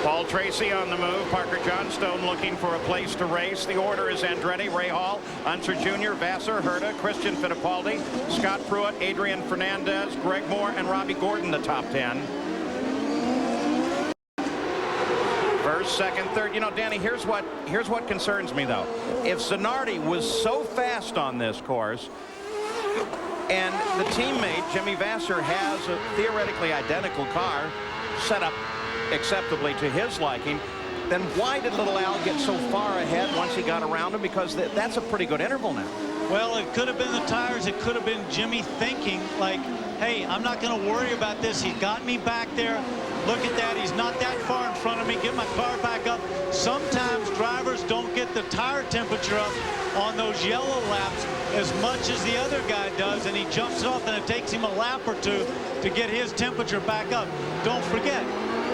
Paul Tracy on the move. Parker Johnstone looking for a place to race. The order is Andretti, Rahal, Unser Jr., Vasser, Herta, Christian Fittipaldi, Scott Pruitt, Adrian Fernandez, Greg Moore, and Robbie Gordon, the top 10. First, second, third. You know, Danny, here's what concerns me, though. If Zanardi was so fast on this course, and the teammate, Jimmy Vasser, has a theoretically identical car set up acceptably to his liking, then why did little Al get so far ahead once he got around him? Because that's a pretty good interval now. Well, it could have been the tires. It could have been Jimmy thinking like, hey, I'm not going to worry about this. He's got me back there. Look at that. He's not that far in front of me. Get my car back up. Sometimes drivers don't get the tire temperature up on those yellow laps as much as the other guy does, and he jumps off, and it takes him a lap or two to get his temperature back up. Don't forget,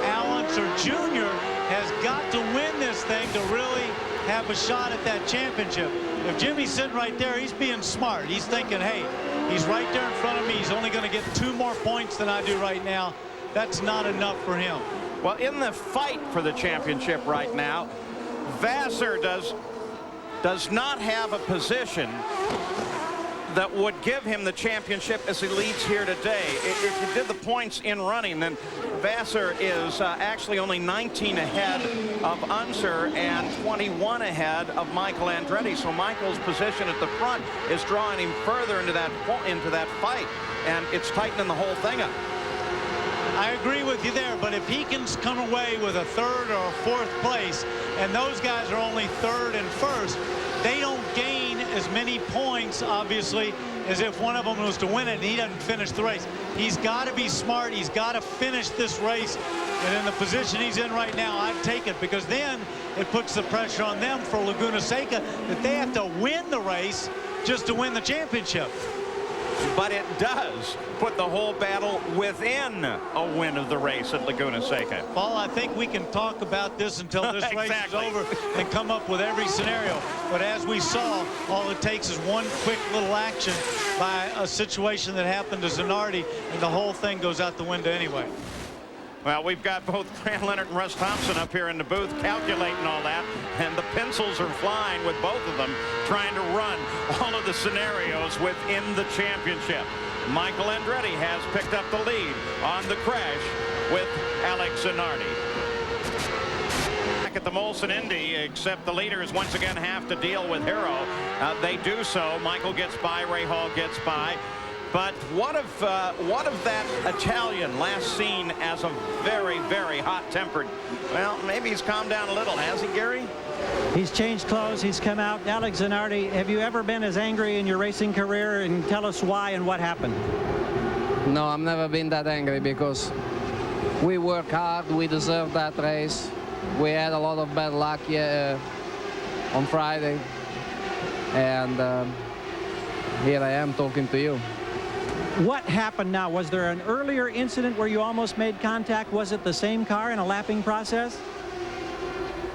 Al Unser Jr. has got to win this thing to really have a shot at that championship. If Jimmy's sitting right there, he's being smart. He's thinking, hey, he's right there in front of me. He's only going to get 2 more points than I do right now. That's not enough for him. Well, in the fight for the championship right now, Vasser does not have a position that would give him the championship as he leads here today. If you did the points in running, then Vasser is actually only 19 ahead of Unser and 21 ahead of Michael Andretti. So Michael's position at the front is drawing him further into that fight, and it's tightening the whole thing up. I agree with you there, but if he can come away with a 3rd or a 4th place, and those guys are only 3rd and 1st, they don't gain as many points, obviously, as if one of them was to win it and he doesn't finish the race. He's got to be smart. He's got to finish this race. And in the position he's in right now, I'd take it, because then it puts the pressure on them for Laguna Seca that they have to win the race just to win the championship. But it does put the whole battle within a win of the race at Laguna Seca. Paul, I think we can talk about this until this race is over and come up with every scenario. But as we saw, all it takes is one quick little action by a situation that happened to Zanardi, and the whole thing goes out the window anyway. Well, we've got both Grant Leonard and Russ Thompson up here in the booth calculating all that, and the pencils are flying with both of them trying to run all of the scenarios within the championship. Michael Andretti has picked up the lead on the crash with Alex Zanardi. Back at the Molson Indy, except the leaders once again have to deal with Hero. They do so. Michael gets by, Rahal gets by. But what of that Italian last seen as a very, very hot-tempered? Well, maybe he's calmed down a little, has he, Gary? He's changed clothes. He's come out. Alex Zanardi, have you ever been as angry in your racing career? And tell us why and what happened. No, I've never been that angry, because we work hard. We deserve that race. We had a lot of bad luck on Friday. And here I am talking to you. What happened now? Was there an earlier incident where you almost made contact? Was it the same car in a lapping process?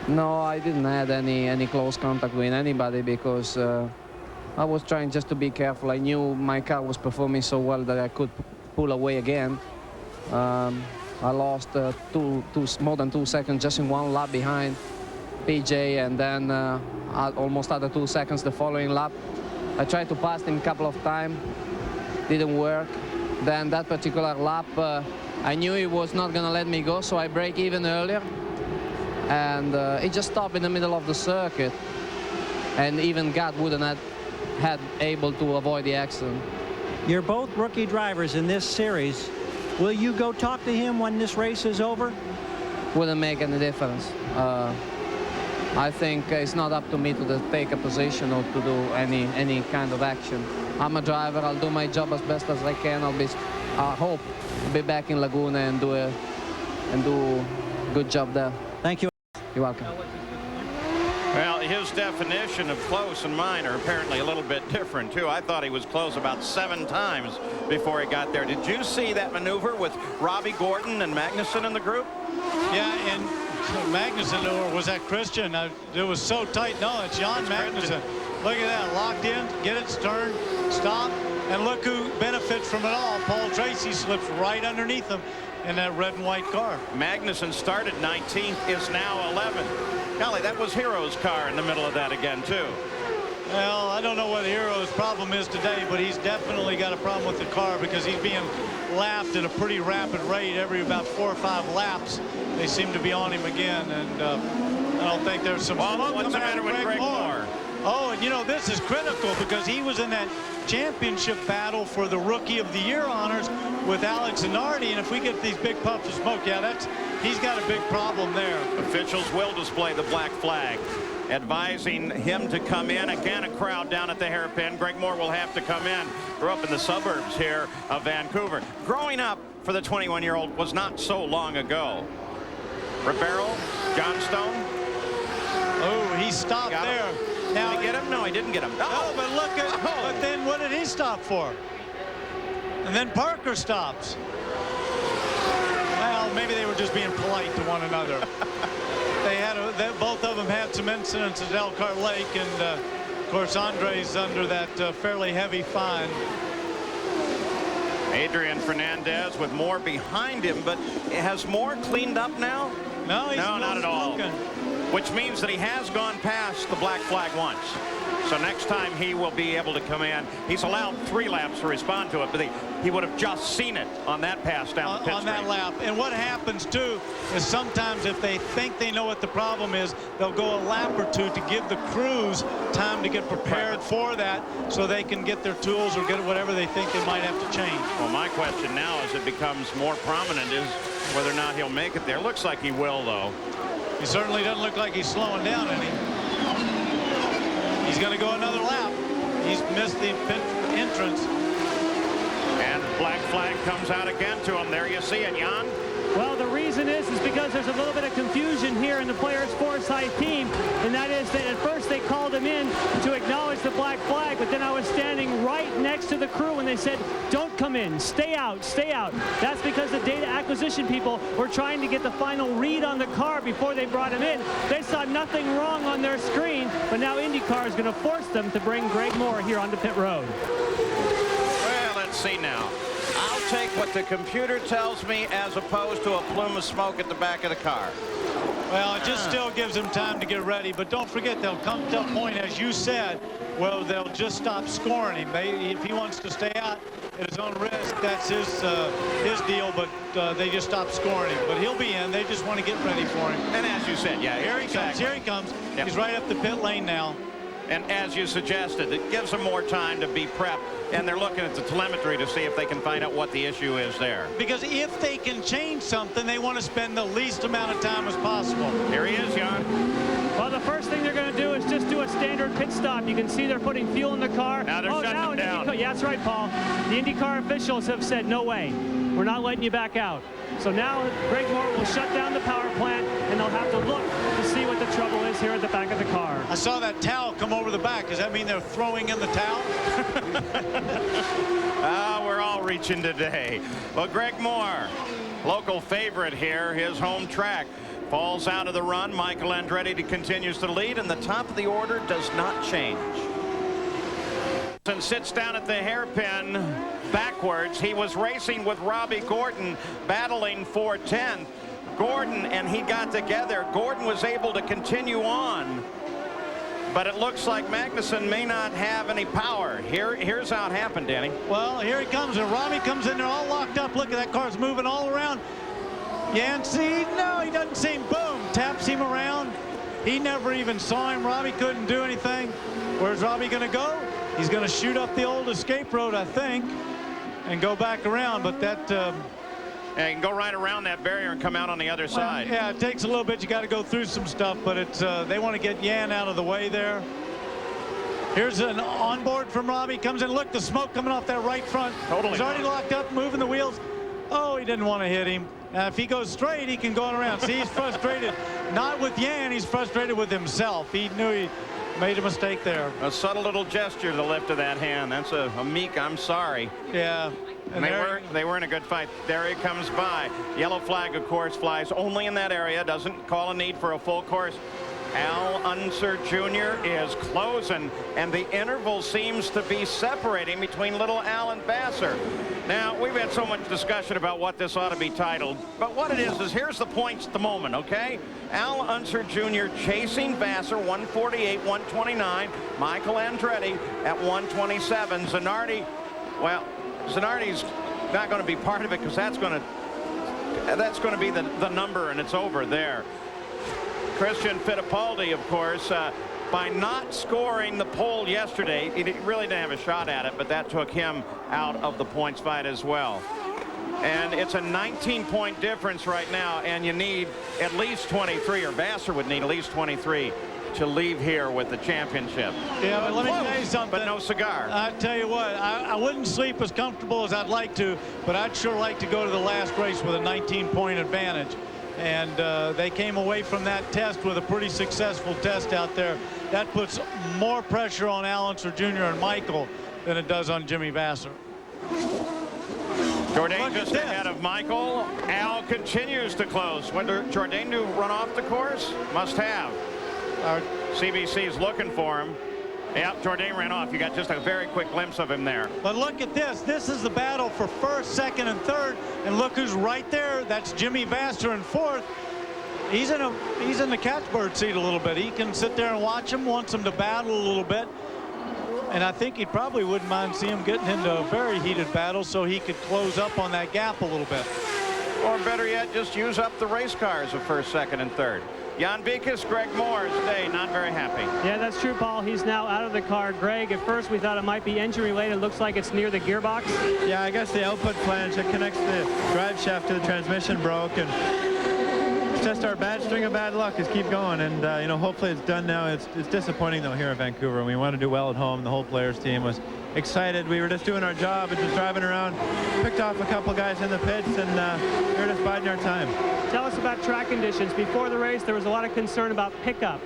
No, I didn't have any close contact with anybody, because I was trying just to be careful. I knew my car was performing so well that I could pull away again. I lost more than 2 seconds just in one lap behind PJ, and then almost other 2 seconds the following lap. I tried to pass him a couple of times. Didn't work. Then that particular lap, I knew he was not going to let me go, so I brake even earlier. And it just stopped in the middle of the circuit. And even God wouldn't have had able to avoid the accident. You're both rookie drivers in this series. Will you go talk to him when this race is over? Wouldn't make any difference. I think it's not up to me to take a position or to do any kind of action. I'm a driver. I'll do my job as best as I can. I hope to be back in Laguna and do a good job there. Thank you. You're welcome. Well, his definition of close and mine are apparently a little bit different, too. I thought he was close about 7 times before he got there. Did you see that maneuver with Robbie Gordon and Magnuson in the group? Yeah, and Magnuson, or was that Christian? It was so tight. No, it's Jan Magnuson. Look at that, locked in, get it, stern, stop, and look who benefits from it all. Paul Tracy slips right underneath him in that red and white car. Magnuson started 19th, is now 11th. Golly, that was Hero's car in the middle of that again, too. Well, I don't know what Hero's problem is today, but he's definitely got a problem with the car because he's being lapped at a pretty rapid rate every about 4 or 5 laps. They seem to be on him again, and I don't think there's some smoke what's the matter with Greg Moore? Oh, and you know, this is critical because he was in that championship battle for the Rookie of the Year honors with Alex Zanardi, and if we get these big puffs of smoke, yeah, he's got a big problem there. Officials will display the black flag, advising him to come in. Again, a crowd down at the hairpin. Greg Moore will have to come in. Grew up in the suburbs here of Vancouver. Growing up for the 21-year-old was not so long ago. Ribeiro, Johnstone. Oh, he stopped there. Now, did he get him? No, he didn't get him. Oh, but look at, but then what did he stop for? And then Parker stops. Well, maybe they were just being polite to one another. Both of them had some incidents at Elkhart Lake, and of course Andre's under that fairly heavy fine. Adrian Fernandez with Moore behind him, but has Moore cleaned up now? No, he's not at all. Which means that he has gone past the black flag once. So next time he will be able to come in. He's allowed 3 laps to respond to it, but he would have just seen it on that pass down the pit on that lap. And what happens too is sometimes if they think they know what the problem is, they'll go a lap or 2 to give the crews time to get prepared for that, so they can get their tools or get whatever they think they might have to change. Well, my question now, as it becomes more prominent, is whether or not he'll make it there. Looks like he will, though. He certainly doesn't look like he's slowing down any. He's going to go another lap. He's missed the entrance. And black flag comes out again to him. There you see it, Jan. Well, the reason is because there's a little bit of confusion here in the Players Foresight team, and that is that at first they called him in to acknowledge the black flag, but then I was standing right next to the crew and they said, don't come in, stay out, stay out. That's because the data acquisition people were trying to get the final read on the car before they brought him in. They saw nothing wrong on their screen, but now IndyCar is going to force them to bring Greg Moore here onto pit road. Well, let's see now. I'll take what the computer tells me as opposed to a plume of smoke at the back of the car. Well, it just still gives him time to get ready, but don't forget they'll come to a point, as you said, where they'll just stop scoring him. If he wants to stay out at his own risk, that's his deal, but they just stop scoring him. But he'll be in. They just want to get ready for him. And as you said, yeah, here he comes. Here he comes. Yep. He's right up the pit lane now. And as you suggested, it gives them more time to be prepped, and they're looking at the telemetry to see if they can find out what the issue is there. Because if they can change something, they want to spend the least amount of time as possible. Here he is, Jan. Well, the first thing they're going to do is just do a standard pit stop. You can see they're putting fuel in the car. Now they're shutting him down. Yeah, that's right, Paul. The IndyCar officials have said, no way. We're not letting you back out. So now Greg Moore will shut down the power plant, and they'll have to look to see what the trouble is here at the back of the car. I saw that towel come over the back. Does that mean they're throwing in the towel? We're all reaching today. Well, Greg Moore, local favorite here, his home track, falls out of the run. Michael Andretti continues to lead, and the top of the order does not change. And sits down at the hairpin backwards. He was racing with Robbie Gordon, battling for 10th. Gordon and he got together. Gordon was able to continue on, but it looks like Magnuson may not have any power. Here's how it happened, Danny. Well, here he comes, and Robbie comes in there all locked up. Look at that car's moving all around. Yancey, no, he doesn't see him. Boom, taps him around. He never even saw him. Robbie couldn't do anything. Where's Robbie going to go? He's going to shoot up the old escape road, I think, and go back around, but that... Yeah, you can go right around that barrier and come out on the other side. Yeah, it takes a little bit. You got to go through some stuff, but it's they want to get Yan out of the way there. Here's an onboard from Robbie. Comes in. Look, the smoke coming off that right front. Totally. He's already locked up, moving the wheels. Oh, he didn't want to hit him. If he goes straight, he can go on around. See, he's frustrated. Not with Jan, he's frustrated with himself. He knew he made a mistake there. A subtle little gesture, the lift of that hand. That's a meek, I'm sorry. Yeah. And they were in a good fight. There he comes by. Yellow flag, of course, flies only in that area. Doesn't call a need for a full course. Al Unser Jr. is closing, and the interval seems to be separating between little Al and Vassar. Now, we've had so much discussion about what this ought to be titled, but what it is here's the points at the moment, okay? Al Unser Jr. chasing Vassar, 148, 129. Michael Andretti at 127. Zanardi, well, Zanardi's not going to be part of it because that's going to be the number, and it's over there. Christian Fittipaldi, of course, by not scoring the pole yesterday, he really didn't have a shot at it, but that took him out of the points fight as well. And it's a 19-point difference right now, and you need at least 23, or Vassar would need at least 23 to leave here with the championship. Yeah, but let me tell you something. But no cigar. I tell you what, I wouldn't sleep as comfortable as I'd like to, but I'd sure like to go to the last race with a 19-point advantage. And they came away from that test with a pretty successful test out there. That puts more pressure on Al Unser Jr. and Michael than it does on Jimmy Vassar. Jourdain just ahead of Michael. Al continues to close. Whether Jourdain to run off the course? Must have. CBC's looking for him. Yep, Jourdain ran off. You got just a very quick glimpse of him there. But look at this. This is the battle for first, second, and third. And look who's right there. That's Jimmy Vassar in fourth. He's in the catchbird seat a little bit. He can sit there and watch him, wants him to battle a little bit. And I think he probably wouldn't mind seeing him getting into a very heated battle so he could close up on that gap a little bit. Or better yet, just use up the race cars of first, second, and third. Jan Beekes, Greg Moore today not very happy. Yeah, that's true, Paul. He's now out of the car. Greg, at first we thought it might be engine related. Looks like it's near the gearbox. Yeah, I guess the output flange that connects the drive shaft to the transmission broke, and it's just our bad string of bad luck is keep going. And you know, hopefully it's done now. It's disappointing though here in Vancouver. We want to do well at home. The whole players team was excited. We were just doing our job and just driving around, picked off a couple guys in the pits, and we were just biding our time. Tell us about track conditions. Before the race, there was a lot of concern about pickup.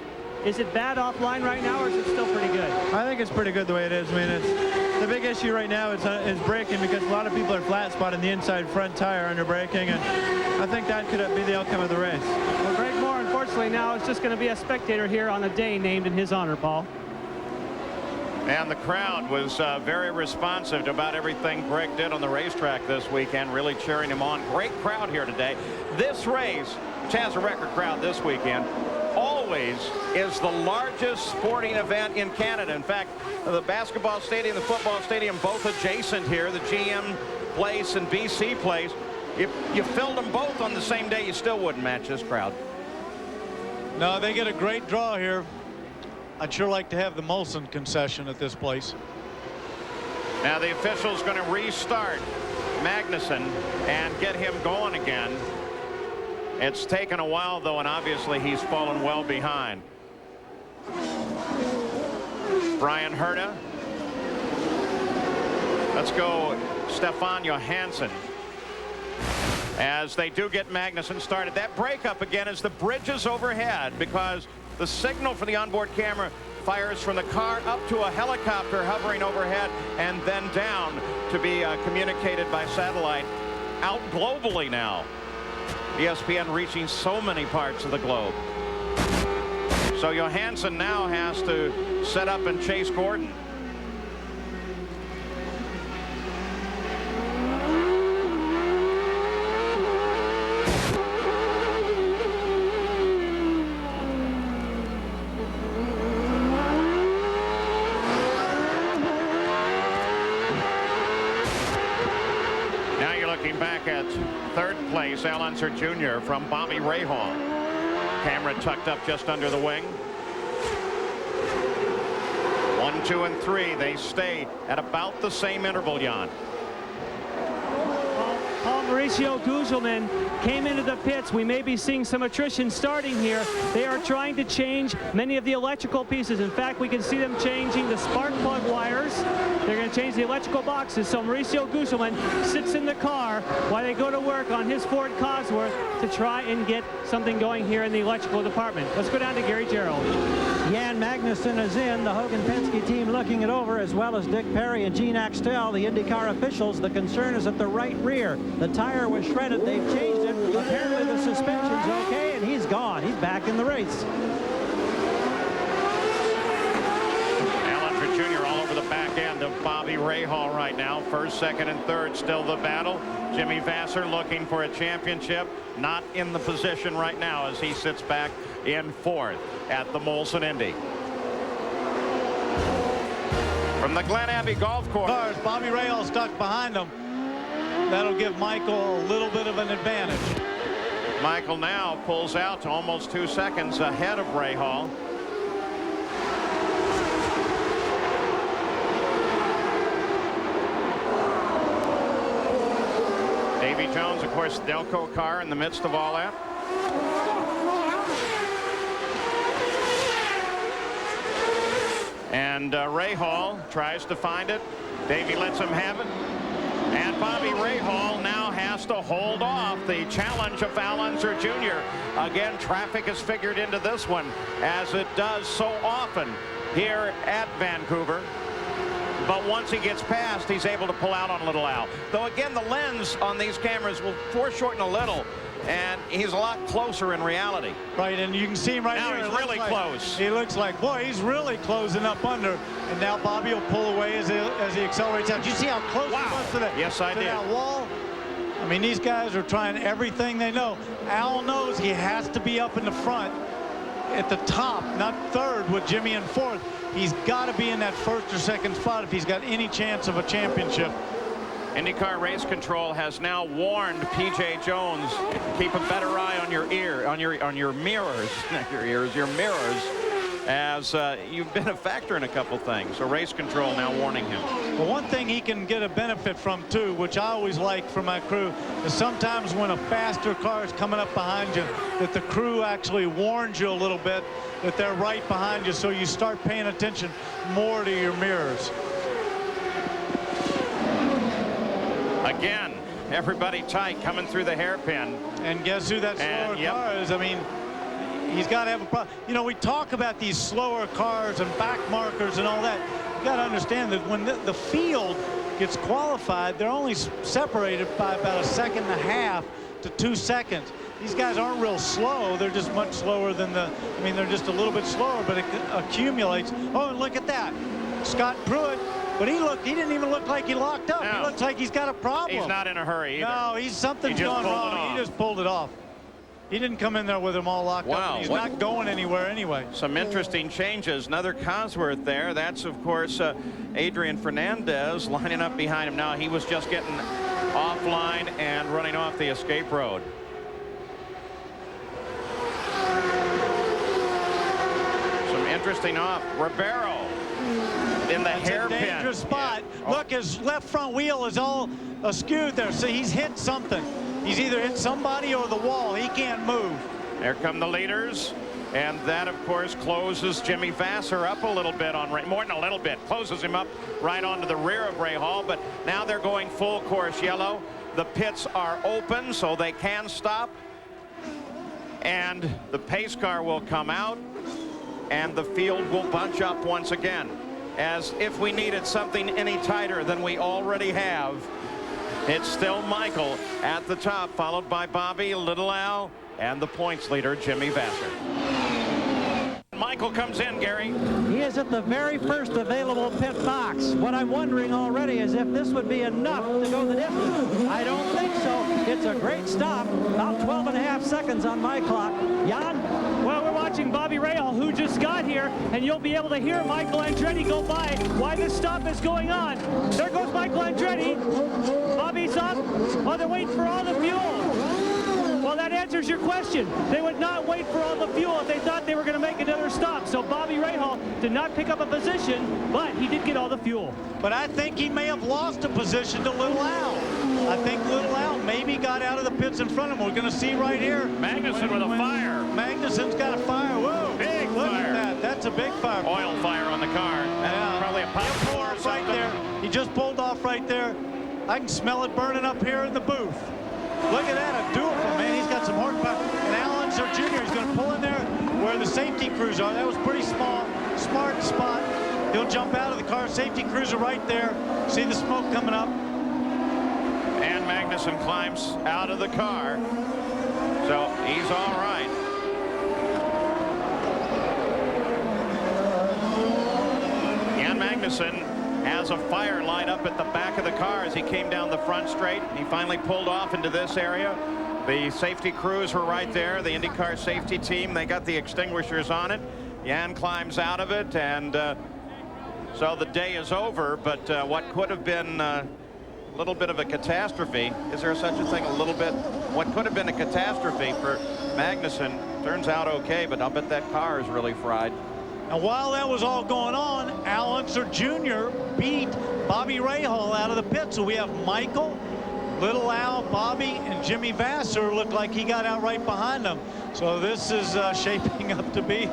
Is it bad offline right now, or is it still pretty good? I think it's pretty good the way it is. I mean, it's the big issue right now is braking, because a lot of people are flat spotting the inside front tire under braking, and I think that could be the outcome of the race. Well, Greg Moore, unfortunately, now is just going to be a spectator here on the day named in his honor, Paul. And the crowd was very responsive to about everything Greg did on the racetrack this weekend, really cheering him on. Great crowd here today. This race, which has a record crowd this weekend, always is the largest sporting event in Canada. In fact, the basketball stadium, the football stadium, both adjacent here, the GM place and BC place. If you filled them both on the same day, you still wouldn't match this crowd. No, they get a great draw here. I'd sure like to have the Molson concession at this place. Now the official's going to restart Magnuson and get him going again. It's taken a while, though, and obviously he's fallen well behind. Brian Herta. Let's go Stefan Johansson. As they do get Magnuson started. That breakup again as the bridge is overhead, because the signal for the onboard camera fires from the car up to a helicopter hovering overhead and then down to be communicated by satellite out globally now. ESPN reaching so many parts of the globe. So Johansson now has to set up and chase Gordon. Back at third place, Al Unser Jr. from Bobby Rahal. Camera tucked up just under the wing. 1, 2, and 3. They stay at about the same interval, Jan. Paul Maurice Mauricio Gugelmin came into the pits. We may be seeing some attrition starting here. They are trying to change many of the electrical pieces. In fact, we can see them changing the spark plug wires. They're going to change the electrical boxes. So Mauricio Gugelmin sits in the car while they go to work on his Ford Cosworth to try and get something going here in the electrical department. Let's go down to Gary Gerald. Jan Magnuson is in, the Hogan Penske team looking it over, as well as Dick Perry and Gene Axtell, the IndyCar officials. The concern is at the right rear. The tire was shredded. They've changed it. Apparently the suspension's okay, and he's gone. He's back in the race. Allen Jr. all over the back end of Bobby Rahal right now. First, second, and third still the battle. Jimmy Vasser looking for a championship. Not in the position right now as he sits back in fourth at the Molson Indy. From the Glen Abbey Golf Course. Bobby Rahal stuck behind him. That'll give Michael a little bit of an advantage. Michael now pulls out to almost 2 seconds ahead of Rahal. Davy Jones, of course, Delco car in the midst of all that. And Rahal tries to find it. Davy lets him have it. And Bobby Rahal now has to hold off the challenge of Al Unser Jr. Again, traffic is figured into this one, as it does so often here at Vancouver. But once he gets past, he's able to pull out on Little Al. Though, again, the lens on these cameras will foreshorten a little, and he's a lot closer in reality. Right, and you can see him right now. here. He's really close. He looks like, boy, he's really closing up under. And now Bobby will pull away as he accelerates out. Do you see how close he was to that, yes, I did. That wall? I mean, these guys are trying everything they know. Al knows he has to be up in the front at the top, not third with Jimmy in fourth. He's got to be in that first or second spot if he's got any chance of a championship. IndyCar Race Control has now warned P.J. Jones, keep a better eye on your mirrors, not your ears, your mirrors, as you've been a factor in a couple things. So Race Control now warning him. Well, one thing he can get a benefit from too, which I always like for my crew, is sometimes when a faster car is coming up behind you, that the crew actually warns you a little bit that they're right behind you, so you start paying attention more to your mirrors. Again, everybody tight coming through the hairpin. And guess who that slower car is? I mean, he's got to have a problem. You know, we talk about these slower cars and back markers and all that. You got to understand that when the field gets qualified, they're only separated by about 1.5 seconds to 2 seconds. These guys aren't real slow. They're just much slower than I mean, they're just a little bit slower, but it accumulates. Oh, and look at that. Scott Pruitt. But he didn't even look like he locked up. No. He looks like he's got a problem. He's not in a hurry either. No, something's gone wrong. He just pulled it off. He didn't come in there with them all locked up. And he's not going anywhere anyway. Some interesting changes. Another Cosworth there. That's, of course, Adrian Fernandez lining up behind him now. He was just getting offline and running off the escape road. Some interesting off. Ribeiro in the hairpin. Dangerous spot. Yeah. Look, his left front wheel is all askew there. So he's hit something. He's either hit somebody or the wall. He can't move. There come the leaders. And that, of course, closes Jimmy Vasser up a little bit on more than a little bit. Closes him up right onto the rear of Rahal. But now they're going full course yellow. The pits are open, so they can stop. And the pace car will come out. And the field will bunch up once again. As if we needed something any tighter than we already have. It's still Michael at the top, followed by Bobby, Little Al, and the points leader, Jimmy Vasser. Michael comes in, Gary. He is at the very first available pit box. What I'm wondering already is if this would be enough to go the distance. I don't think so. It's a great stop. About 12.5 seconds on my clock. Jan? Well, we're watching Bobby Rahal, who just got here, and you'll be able to hear Michael Andretti go by while this stop is going on. There goes Michael Andretti. Bobby's up. Oh, they're waiting for all the fuel. Well, Well, that answers your question. They would not wait for all the fuel if they thought they were going to make another stop. So Bobby Rahal did not pick up a position, but he did get all the fuel. But I think he may have lost a position to Little Al. I think Little Al maybe got out of the pits in front of him. We're going to see right here. Magnuson with a fire. Magnuson's got a fire. Whoa. Big Look fire. at that. That's a big fire. Oil fire on the car. Yeah. Probably a pop He'll pull or off something. right there. He just pulled off right there. I can smell it burning up here in the booth. Look at that, a dual, man. He's got some horsepower. And Al Unser Jr. is going to pull in there where the safety crews are. That was pretty small, smart spot. He'll jump out of the car. Safety crews are right there. See the smoke coming up. And Magnuson climbs out of the car. So he's all right. And Magnuson has a fire light up at the back of the car as he came down the front straight. He finally pulled off into this area. The safety crews were right there. The IndyCar safety team, they got the extinguishers on it. Jan climbs out of it, and so the day is over. But what could have been a little bit of a catastrophe, is there such a thing, a little bit, what could have been a catastrophe for Magnuson turns out okay, but I'll bet that car is really fried. And while that was all going on, Al Unser Jr. beat Bobby Rahal out of the pit. So we have Michael, Little Al, Bobby, and Jimmy Vasser look like he got out right behind them. So this is shaping up to be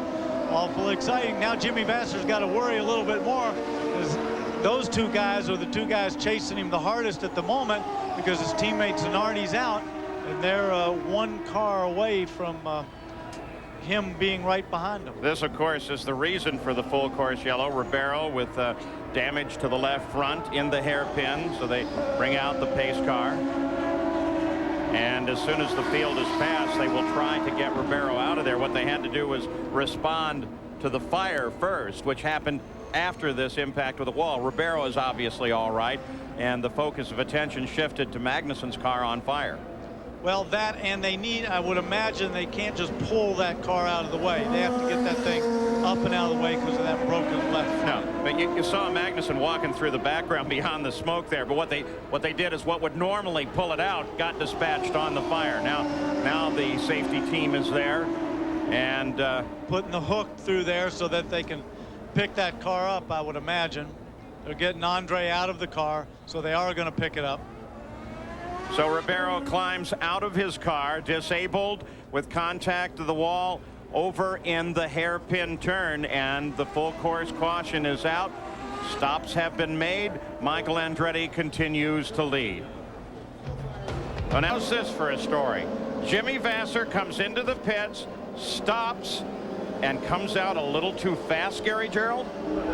awful exciting. Now Jimmy Vasser's got to worry a little bit more, because those two guys are the two guys chasing him the hardest at the moment, because his teammate Zanardi's out, and they're one car away from him being right behind him. This, of course, is the reason for the full course yellow. Ribeiro with damage to the left front in the hairpin, so they bring out the pace car. And as soon as the field is passed, they will try to get Ribeiro out of there. What they had to do was respond to the fire first, which happened after this impact with the wall. Ribeiro is obviously all right, and the focus of attention shifted to Magnuson's car on fire. Well, that, and they need, I would imagine they can't just pull that car out of the way. They have to get that thing up and out of the way because of that broken left front. No, but you saw Magnuson walking through the background beyond the smoke there. But what they did is what would normally pull it out got dispatched on the fire. Now the safety team is there and putting the hook through there so that they can pick that car up, I would imagine. They're getting Andre out of the car, so they are going to pick it up. So Ribeiro climbs out of his car, disabled with contact to the wall over in the hairpin turn, and the full course caution is out. Stops have been made. Michael Andretti continues to lead. Well, now how's this for a story? Jimmy Vasser comes into the pits, stops, and comes out a little too fast, Gary Gerald?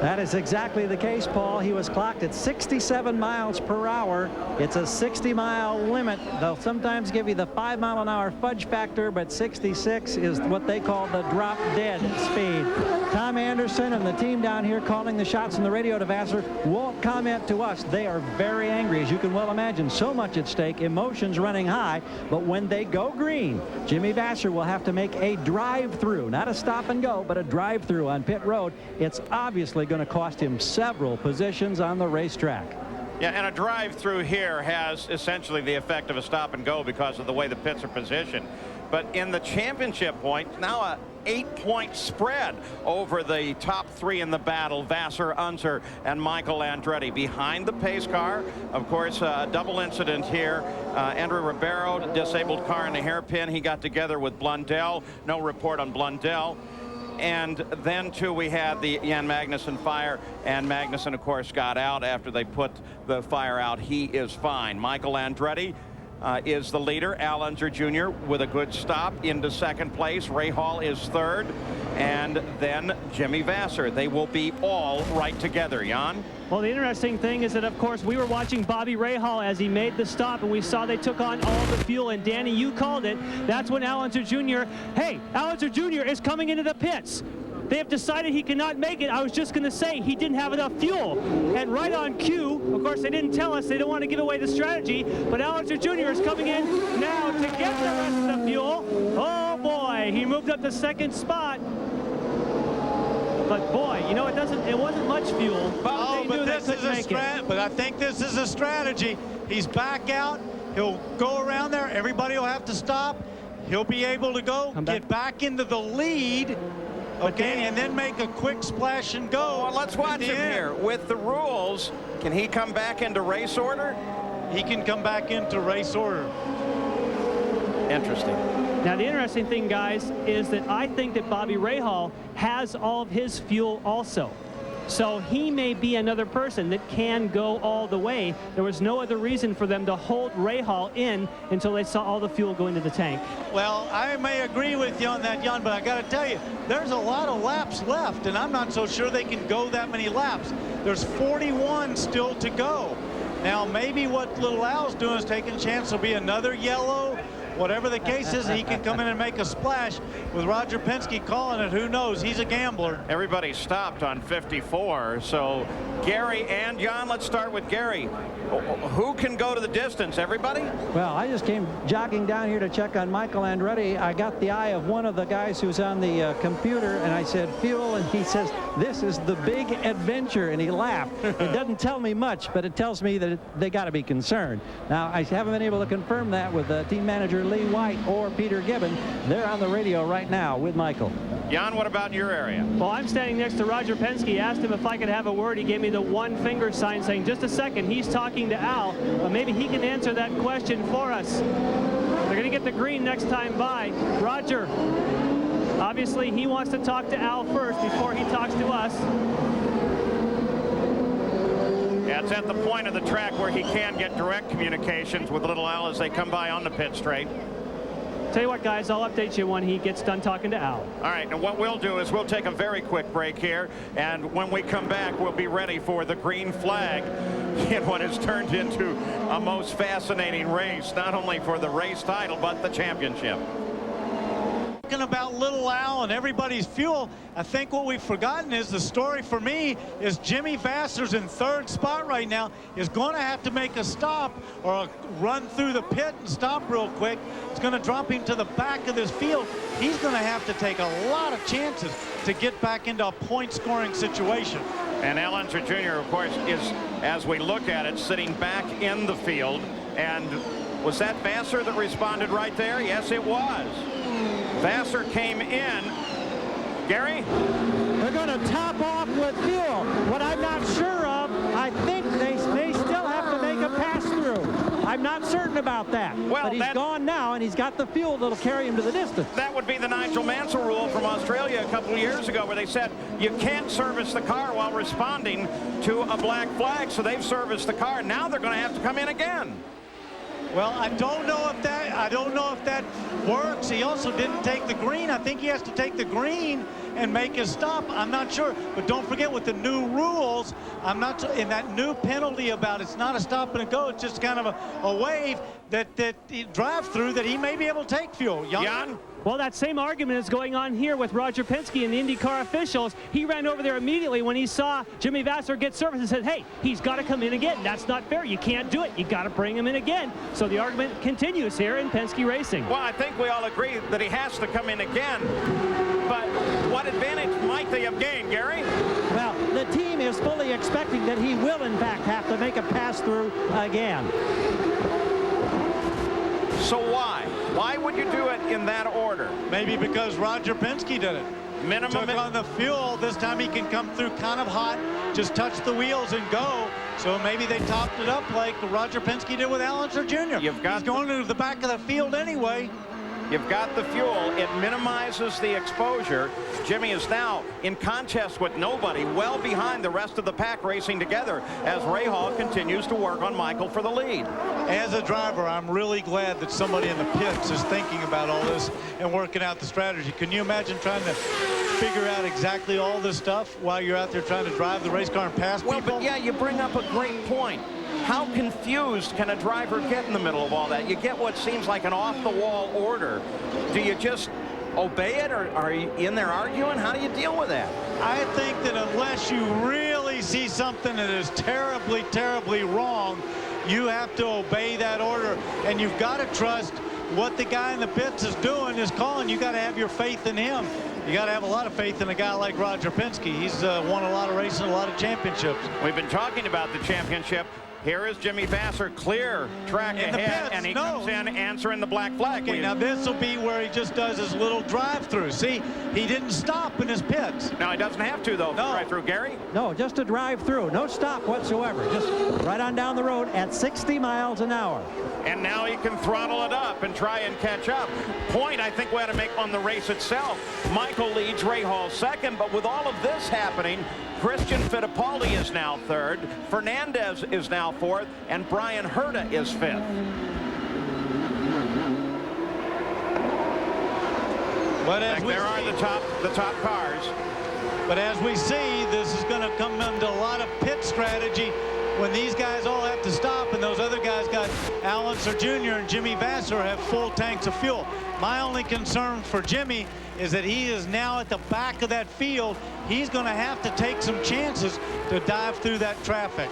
That is exactly the case, Paul. He was clocked at 67 miles per hour. It's a 60-mile limit. They'll sometimes give you the 5-mile-an-hour fudge factor, but 66 is what they call the drop-dead speed. Tom Anderson and the team down here calling the shots on the radio to Vasser won't comment to us. They are very angry, as you can well imagine. So much at stake, emotions running high. But when they go green, Jimmy Vasser will have to make a drive-through, not a stop and go, but a drive-through on pit road. It's obviously going to cost him several positions on the racetrack. Yeah, and a drive-through here has essentially the effect of a stop and go because of the way the pits are positioned. But in the championship point, now a 8-point spread over the top three in the battle, Vasser, Unser, and Michael Andretti. Behind the pace car, of course, a double incident here. Andrew Ribeiro, disabled car in the hairpin. He got together with Blundell. No report on Blundell. And then, too, we had the Jan Magnuson fire, and Magnuson, of course, got out after they put the fire out. He is fine. Michael Andretti is the leader. Al Unser Jr. with a good stop into second place. Rahal is third. And then Jimmy Vasser. They will be all right together, Jan. Well, the interesting thing is that, of course, we were watching Bobby Rahal as he made the stop, and we saw they took on all the fuel. And Danny, you called it. That's when Al Unser Jr. Hey, Al Unser Jr. is coming into the pits. They have decided he cannot make it. I was just going to say he didn't have enough fuel. And right on cue, of course, they didn't tell us. They don't want to give away the strategy. But Al Unser Jr. is coming in now to get the rest of the fuel. Oh, boy. He moved up to second spot. But boy, you know, it wasn't much fuel. Oh, but this is a but I think this is a strategy. He's back out. He'll go around there. Everybody will have to stop. he'll be able to go get back into the lead, okay, and then make a quick splash and go. Well, let's watch him here. With the rules, can he come back into race order? He can come back into race order. Interesting. Now, the interesting thing, guys, is that I think that Bobby Rahal has all of his fuel also. So he may be another person that can go all the way. There was no other reason for them to hold Rahal in until they saw all the fuel go into the tank. Well, I may agree with you on that, Jan, but I got to tell you, there's a lot of laps left, and I'm not so sure they can go that many laps. There's 41 still to go. Now, maybe what Little Al's doing is taking a chance there'll be another yellow. Whatever the case is, he can come in and make a splash. With Roger Penske calling it, who knows? He's a gambler. Everybody stopped on 54. So Gary and Jan, let's start with Gary. Who can go to the distance? Everybody? Well, I just came jogging down here to check on Michael Andretti. I got the eye of one of the guys who's on the computer, and I said, fuel, and he says, this is the big adventure, and he laughed. It doesn't tell me much, but it tells me that they got to be concerned. Now, I haven't been able to confirm that with team manager Lee White or Peter Gibbon. They're on the radio right now with Michael. Jan, what about your area? Well, I'm standing next to Roger Penske. Asked him if I could have a word. He gave me the one finger sign saying, just a second, he's talking to Al, but maybe he can answer that question for us. They're going to get the green next time by. Roger, obviously he wants to talk to Al first before he talks to us. Yeah, it's at the point of the track where he can get direct communications with Little Al as they come by on the pit straight. Tell you what, guys, I'll update you when he gets done talking to Al. All right, and what we'll do is we'll take a very quick break here, and when we come back, we'll be ready for the green flag in what has turned into a most fascinating race, not only for the race title, but the championship. Talking about Little Al and everybody's fuel, I think what we've forgotten is the story for me is Jimmy Vasser's in third spot right now, is going to have to make a stop or a run through the pit and stop real quick. It's going to drop him to the back of this field. He's going to have to take a lot of chances to get back into a point scoring situation. And Al Unser Jr., of course, is, as we look at it, sitting back in the field. And was that Vasser that responded right there? Yes, it was. Vasser came in. Gary? They're going to top off with fuel. What I'm not sure of, I think they still have to make a pass-through. I'm not certain about that. Well, but he's gone now, and he's got the fuel that'll carry him to the distance. That would be the Nigel Mansell rule from Australia a couple of years ago, where they said you can't service the car while responding to a black flag. So they've serviced the car. Now they're going to have to come in again. Well, I don't know if that works. He also didn't take the green. I think he has to take the green and make his stop. I'm not sure. But don't forget, with the new rules, I'm not in that new penalty about it's not a stop and a go. It's just kind of a wave that drive through that he may be able to take fuel. Jan? Well, that same argument is going on here with Roger Penske and the IndyCar officials. He ran over there immediately when he saw Jimmy Vasser get service and said, hey, he's got to come in again. That's not fair. You can't do it. You got to bring him in again. So the argument continues here in Penske Racing. Well, I think we all agree that he has to come in again. But what advantage might they have gained, Gary? Well, the team is fully expecting that he will, in fact, have to make a pass-through again. So why? Why would you do it in that order? Maybe because Roger Penske did it. Minimum. Took on the fuel. This time he can come through kind of hot, just touch the wheels and go. So maybe they topped it up like Roger Penske did with Al Unser Jr. He's going to the back of the field anyway. You've got the fuel. It minimizes the exposure. Jimmy is now in contest with nobody, well behind the rest of the pack racing together as Rahal continues to work on Michael for the lead. As a driver, I'm really glad that somebody in the pits is thinking about all this and working out the strategy. Can you imagine trying to figure out exactly all this stuff while you're out there trying to drive the race car and pass people? Well, but yeah, you bring up a great point. How confused can a driver get in the middle of all that? You get what seems like an off-the-wall order. Do you just obey it, or are you in there arguing? How do you deal with that? I think that unless you really see something that is terribly, terribly wrong, you have to obey that order. And you've got to trust what the guy in the pits is doing, is calling. You got to have your faith in him. You got to have a lot of faith in a guy like Roger Penske. He's won a lot of races, a lot of championships. We've been talking about the championship. Here is Jimmy Vasser, clear track In the ahead, pits, and he no. comes in answering the black flag. Okay, now this will be where he just does his little drive-through. See, he didn't stop in his pits. No, he doesn't have to, though, No. drive through, Gary. No, just a drive through. No stop whatsoever. Just right on down the road at 60 miles an hour. And now he can throttle it up and try and catch up. Point, I think we had to make on the race itself. Michael leads, Ray Hall second, but with all of this happening, Christian Fittipaldi is now third, Fernandez is now fourth, and Brian Herta is fifth. But as we there are the top cars. But as we see, this is going to come into a lot of pit strategy when these guys all have to stop and those other guys got Al Unser Jr. and Jimmy Vasser have full tanks of fuel. My only concern for Jimmy is that he is now at the back of that field. He's going to have to take some chances to dive through that traffic.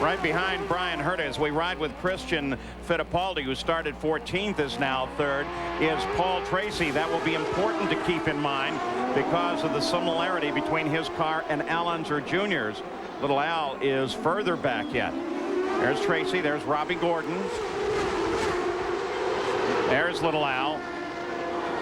Right behind Brian Herta as we ride with Christian Fittipaldi, who started 14th, is now third, is Paul Tracy. That will be important to keep in mind because of the similarity between his car and Al Unser Jr.'s. Little Al is further back yet. There's Tracy, there's Robbie Gordon. There's Little Al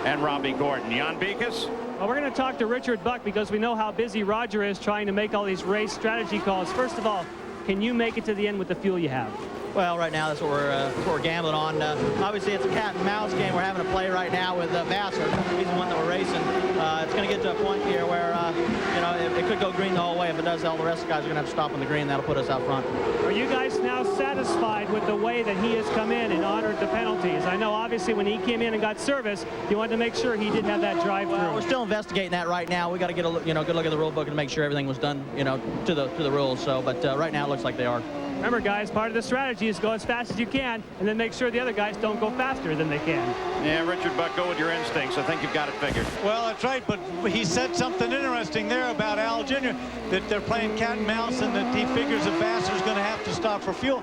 and Robbie Gordon. Jan Beekes? Well, we're going to talk to Richard Buck because we know how busy Roger is trying to make all these race strategy calls. First of all, can you make it to the end with the fuel you have? Well, right now that's what we're gambling on. Obviously, it's a cat and mouse game we're having to play right now with Vasser. He's the one that we're racing. It's going to get to a point here where you know it could go green the whole way. If it does, all the rest of the guys are going to have to stop on the green. That'll put us out front. Are you guys now satisfied with the way that he has come in and honored the penalties? I know, obviously, when he came in and got service, you wanted to make sure he did have that drive-through. Well, we're still investigating that right now. We got to get a good look at the rule book and make sure everything was done to the rules. So, but right now it looks like they are. Remember, guys, part of the strategy is go as fast as you can and then make sure the other guys don't go faster than they can. Yeah, Richard Buck, go with your instincts. I think you've got it figured. Well, that's right, but he said something interesting there about Al Jr., that they're playing cat and mouse and that he figures that Vasser's going to have to stop for fuel.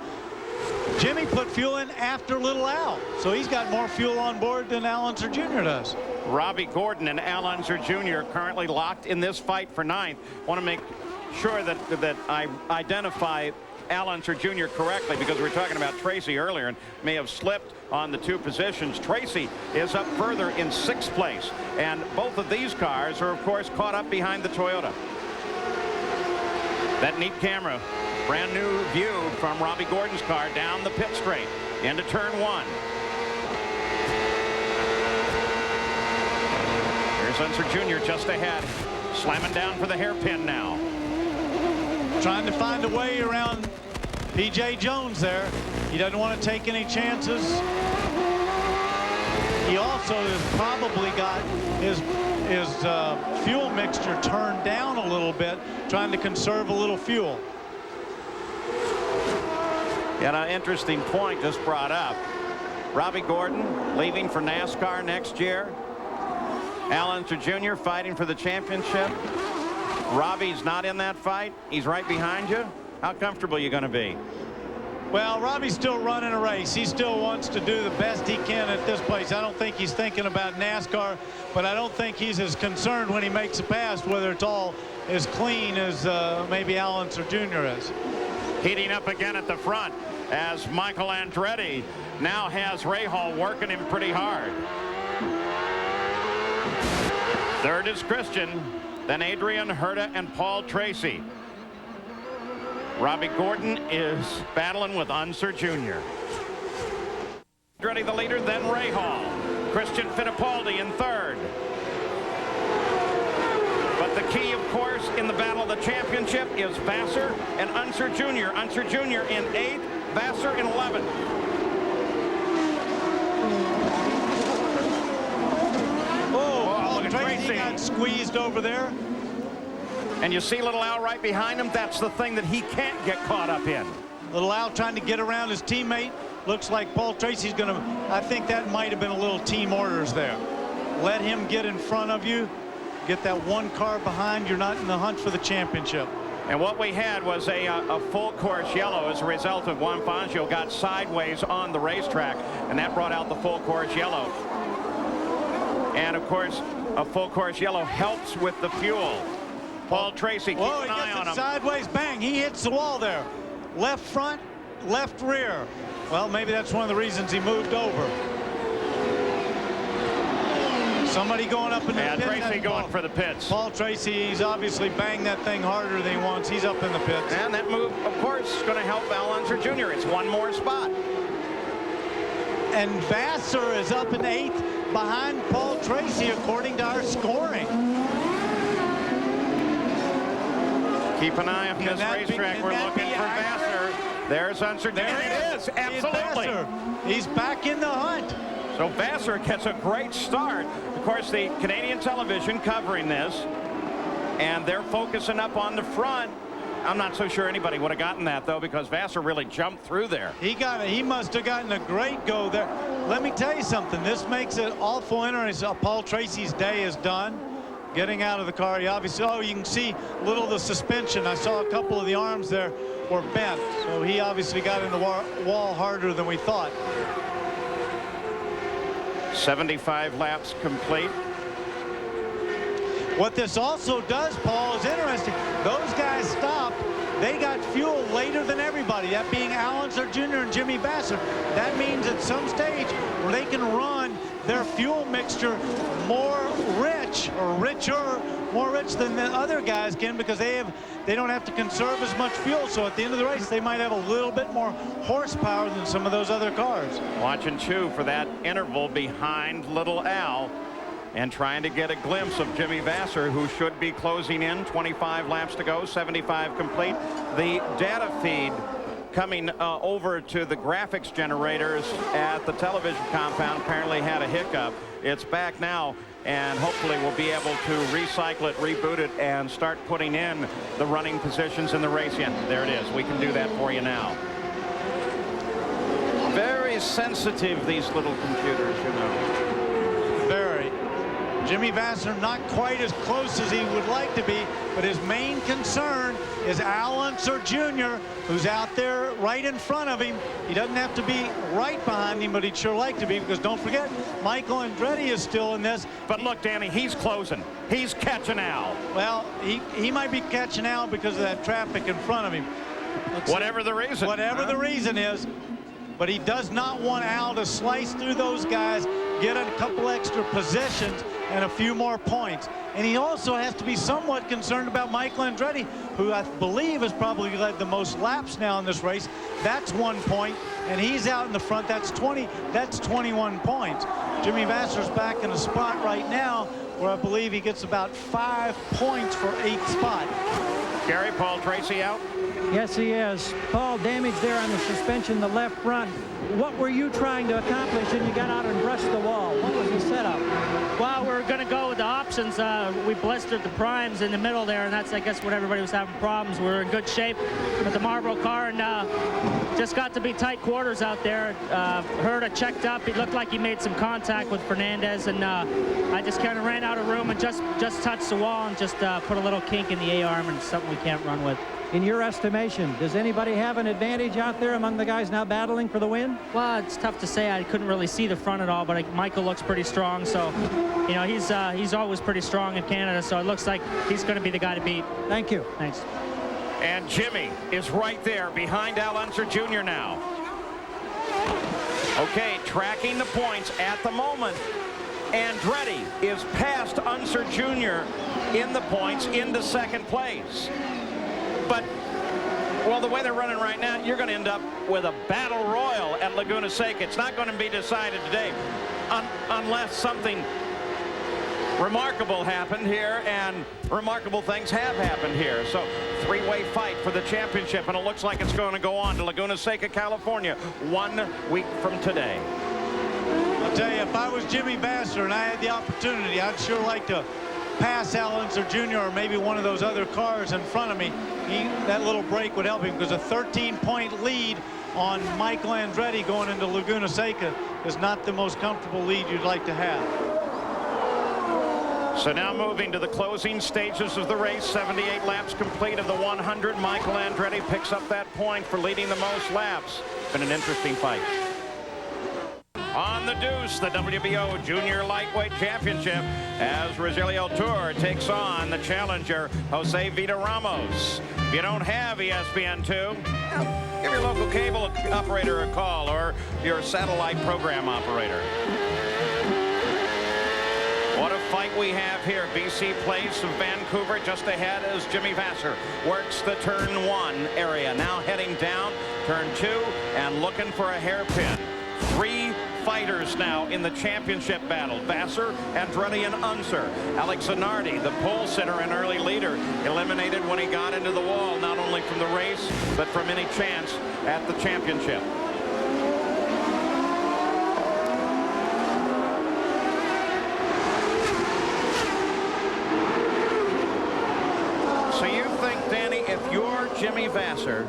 Jimmy put fuel in after Little Al, so he's got more fuel on board than Al Unser Jr. does. Robbie Gordon and Al Unser Jr. currently locked in this fight for ninth. Want to make sure that I identify Al Unser Jr. correctly because we were talking about Tracy earlier and may have slipped on the two positions. Tracy is up further in sixth place, and both of these cars are, of course, caught up behind the Toyota. That neat camera, brand new view from Robbie Gordon's car down the pit straight into turn one. Here's Unser Jr. just ahead, slamming down for the hairpin now. Trying to find a way around P.J. Jones there. He doesn't want to take any chances. He also has probably got his fuel mixture turned down a little bit, trying to conserve a little fuel. And an interesting point just brought up. Robbie Gordon leaving for NASCAR next year. Al Unser Jr. fighting for the championship. Robbie's not in that fight. He's right behind you. How comfortable are you going to be? Well, Robbie's still running a race. He still wants to do the best he can at this place. I don't think he's thinking about NASCAR, but I don't think he's as concerned when he makes a pass whether it's all as clean as maybe Al Unser Jr. is. Heating up again at the front as Michael Andretti now has Ray Hall working him pretty hard. Third is Christian, then Adrian Herta and Paul Tracy. Robbie Gordon is battling with Unser Jr. Andretti the leader, then Ray Hall. Christian Fittipaldi in third. But the key, of course, in the battle of the championship is Vasser and Unser Jr. Unser Jr. in 8th, Vasser in 11th. Oh, Tracy got squeezed over there. And you see Little Al right behind him. That's the thing that he can't get caught up in. Little Al trying to get around his teammate. Looks like Paul Tracy's going to, I think that might have been a little team orders there. Let him get in front of you. Get that one car behind. You're not in the hunt for the championship. And what we had was a full course yellow as a result of Juan Fangio got sideways on the racetrack, and that brought out the full course yellow. And of course, a full course yellow helps with the fuel. Paul Tracy, keep an eye on him. Sideways, bang, he hits the wall there. Left front, left rear. Well, maybe that's one of the reasons he moved over. Somebody going up in the pit. Tracy going for the pits. Paul Tracy, he's obviously banged that thing harder than he wants. He's up in the pits. And that move, of course, is going to help Al Unser Jr. It's one more spot. And Vassar is up in 8th behind Paul Tracy, according to our scoring. Keep an eye on this racetrack. We're looking for Vassar. There's Unser Jr. There it is. Absolutely. He's back in the hunt. So Vassar gets a great start. Of course, the Canadian television covering this, and they're focusing up on the front. I'm not so sure anybody would have gotten that, though, because Vassar really jumped through there. He must have gotten a great go there. Let me tell you something. This makes it awful interesting. Paul Tracy's day is done. Getting out of the car, he obviously, you can see a little of the suspension. I saw a couple of the arms there were bent. So he obviously got in the wall harder than we thought. 75 laps complete. What this also does, Paul, is interesting. Those guys stopped. They got fuel later than everybody, that being Al Unser Jr. and Jimmy Vassar. That means at some stage where they can run their fuel mixture more rich or richer, more rich than the other guys can, because they don't have to conserve as much fuel. So at the end of the race, they might have a little bit more horsepower than some of those other cars. Watching Chu for that interval behind little Al, and trying to get a glimpse of Jimmy Vassar, who should be closing in. 25 laps to go, 75 complete. The data feed coming over to the graphics generators at the television compound apparently had a hiccup. It's back now, and hopefully we'll be able to recycle it, reboot it, and start putting in the running positions in the race. Yeah, there it is. We can do that for you now. Very sensitive, these little computers, you know. Very. Jimmy Vassar not quite as close as he would like to be, but his main concern is Al Unser Jr., who's out there right in front of him. He doesn't have to be right behind him, but he'd sure like to be, because don't forget, Michael Andretti is still in this. But look, Danny, he's closing. He's catching Al. Well, he might be catching Al because of that traffic in front of him. Whatever the reason. Whatever the reason is. But he does not want Al to slice through those guys, get a couple extra positions and a few more points. And he also has to be somewhat concerned about Michael Andretti, who I believe has probably led the most laps now in this race. That's 1 point, and he's out in the front. That's 20. That's 21 points. Jimmy Vassar's back in a spot right now where I believe he gets about 5 points for 8th spot. Gary, Paul Tracy out. Yes, he is. Paul, damage there on the suspension, the left front. What were you trying to accomplish, and you got out and brushed the wall? What was the setup? Well, we're going to go with the options. We blistered the primes in the middle there, and that's, I guess, what everybody was having problems. We're in good shape with the Marlboro car, and just got to be tight quarters out there. Herta checked up. He looked like he made some contact with Fernandez, and I just kind of ran out of room and just touched the wall and just put a little kink in the A-arm, and something we can't run with. In your estimation, does anybody have an advantage out there among the guys now battling for the win? Well, it's tough to say. I couldn't really see the front at all, but Michael looks pretty strong. So, you know, he's always pretty strong in Canada. So it looks like he's going to be the guy to beat. Thank you. Thanks. And Jimmy is right there behind Al Unser Jr. now. Okay, tracking the points at the moment. Andretti is past Unser Jr. in the points into second place. But, well, the way they're running right now, you're going to end up with a battle royal at Laguna Seca. It's not going to be decided today unless something remarkable happened here, and remarkable things have happened here. So, three-way fight for the championship, and it looks like it's going to go on to Laguna Seca, California, 1 week from today. I'll tell you, if I was Jimmy Vassar and I had the opportunity, I'd sure like to pass Al Unser Jr. or maybe one of those other cars in front of me. That little break would help him, because a 13-point lead on Michael Andretti going into Laguna Seca is not the most comfortable lead you'd like to have. So now moving to the closing stages of the race, 78 laps complete of the 100. Michael Andretti picks up that point for leading the most laps. It's been an interesting fight. On the deuce, the WBO Junior Lightweight Championship, as Rogelio Tour takes on the challenger, Jose Vita Ramos. If you don't have ESPN2, Give your local cable operator a call or your satellite program operator. What a fight we have here. BC Place of Vancouver just ahead as Jimmy Vasser works the turn 1 area. Now heading down turn 2 and looking for a hairpin. 3 fighters now in the championship battle. Vasser, Andretti, and Unser. Alex Zanardi, the pole sitter and early leader, eliminated when he got into the wall, not only from the race, but from any chance at the championship. So you think, Danny, if you're Jimmy Vasser,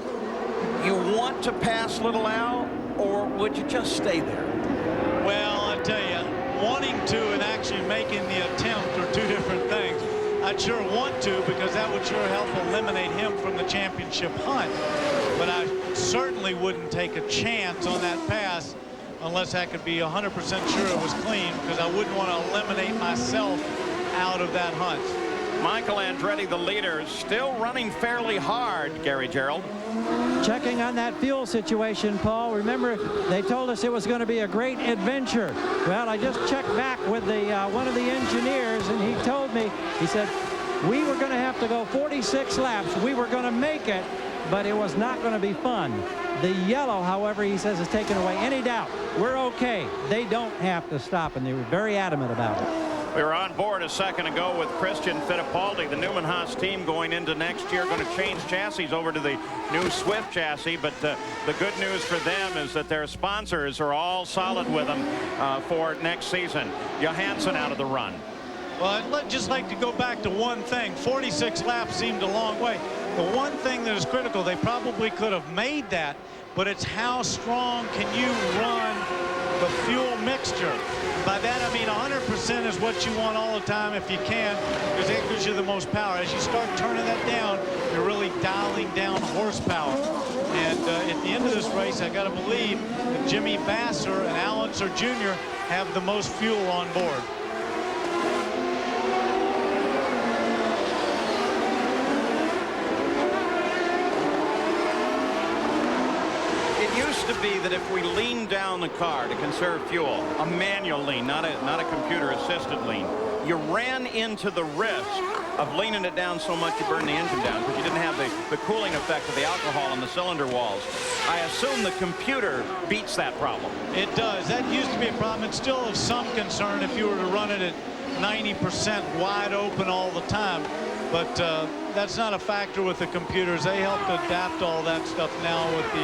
you want to pass Little Al, or would you just stay there? Well, I tell you, wanting to and actually making the attempt are two different things. I'd sure want to, because that would sure help eliminate him from the championship hunt. But I certainly wouldn't take a chance on that pass unless I could be 100% sure it was clean, because I wouldn't want to eliminate myself out of that hunt. Michael Andretti, the leader, still running fairly hard, Gary Gerald. Checking on that fuel situation, Paul. Remember, they told us it was going to be a great adventure. Well, I just checked back with one of the engineers, and he told me, he said, we were going to have to go 46 laps. We were going to make it, but it was not going to be fun. The yellow, however, he says, has taken away any doubt. We're okay. They don't have to stop, and they were very adamant about it. We were on board a second ago with Christian Fittipaldi. The Newman Haas team going into next year going to change chassis over to the new Swift chassis, but the good news for them is that their sponsors are all solid with them for next season. Johansson out of the run. Well, I'd just like to go back to one thing. 46 laps seemed a long way. The one thing that is critical, they probably could have made that, but it's how strong can you run the fuel mixture. By that I mean 100% is what you want all the time if you can, because it gives you the most power. As you start turning that down, you're really dialing down horsepower. And at the end of this race, I got to believe that Jimmy Vasser and Al Unser Jr. have the most fuel on board. To be that if we lean down the car to conserve fuel, a manual lean, not a computer assisted lean, you ran into the risk of leaning it down so much you burned the engine down because you didn't have the cooling effect of the alcohol on the cylinder walls. I assume the computer beats that problem. It does. That used to be a problem. It's still of some concern if you were to run it at 90% wide open all the time. But that's not a factor with the computers. They help to adapt all that stuff now with the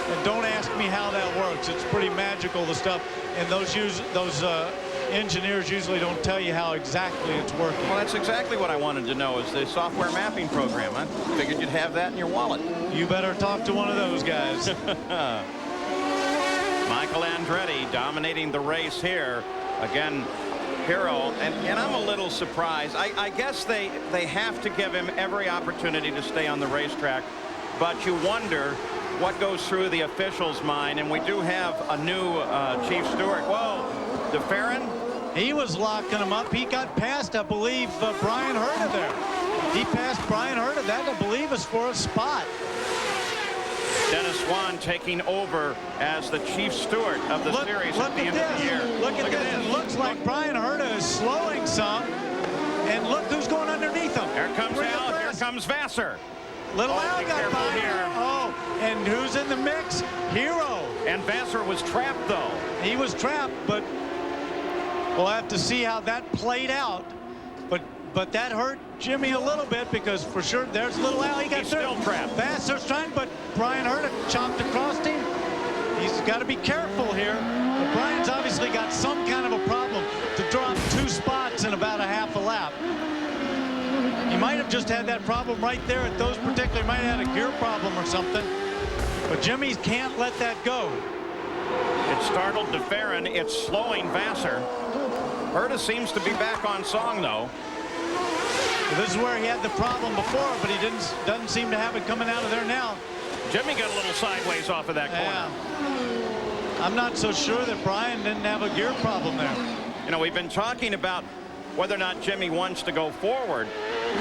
and don't ask me how that works. It's pretty magical, the stuff, and those engineers usually don't tell you how exactly it's working. Well, that's exactly what I wanted to know, is the software mapping program. I figured you'd have that in your wallet. You better talk to one of those guys. Michael Andretti dominating the race here. Again, hero, and I'm a little surprised. I guess they have to give him every opportunity to stay on the racetrack, but you wonder what goes through the official's mind, and we do have a new chief steward. Whoa, DeFerrin? He was locking him up. He got past, I believe, Brian Herta there. He passed Brian Herta. That, I believe, is for a spot. Dennis Swan taking over as the chief steward of the series at the end of the year. Look at this. It looks like Brian Herta is slowing some. And look who's going underneath him. Here comes Al. Here comes Vasser. Little Al got by here. Oh, and who's in the mix? Hero. And Vasser was trapped, though. He was trapped, but we'll have to see how that played out. But that hurt Jimmy a little bit, because for sure there's Little Al. He got He's still trapped. Vasser's trying, but Brian Herta chopped across him. He's got to be careful here. But Brian's obviously got some kind of a problem to drop 2 spots in about a half a lap. He might have just had that problem right there at those particular. He might have had a gear problem or something. But Jimmy can't let that go. It startled DeFerrin. It's slowing Vasser. Herta seems to be back on song, though. Well, this is where he had the problem before, but he doesn't seem to have it coming out of there now. Jimmy got a little sideways off of that corner. I'm not so sure that Brian didn't have a gear problem there. You know, we've been talking about whether or not Jimmy wants to go forward.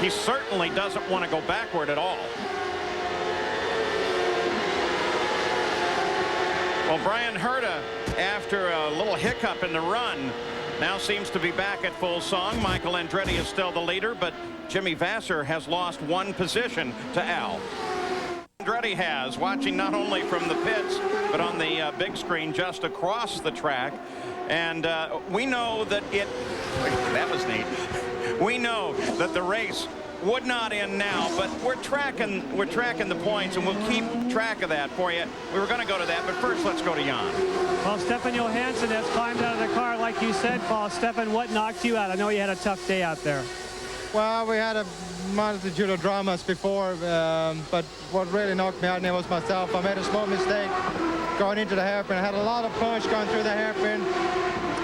He certainly doesn't want to go backward at all. Well, Brian Herta, after a little hiccup in the run, now seems to be back at full song. Michael Andretti is still the leader, but Jimmy Vasser has lost 1 position to Al. Andretti has, watching not only from the pits, but on the big screen just across the track. And we know that that was neat. We know that the race would not end now, but we're tracking the points, and we'll keep track of that for you. We were going to go to that, but first let's go to Jan. Well, Stefan Johansson has climbed out of the car, like you said, Paul. Stefan, what knocked you out? I know you had a tough day out there. Well, we had a multitude of dramas before, but what really knocked me out there was myself. I made a small mistake going into the hairpin. I had a lot of push going through the hairpin.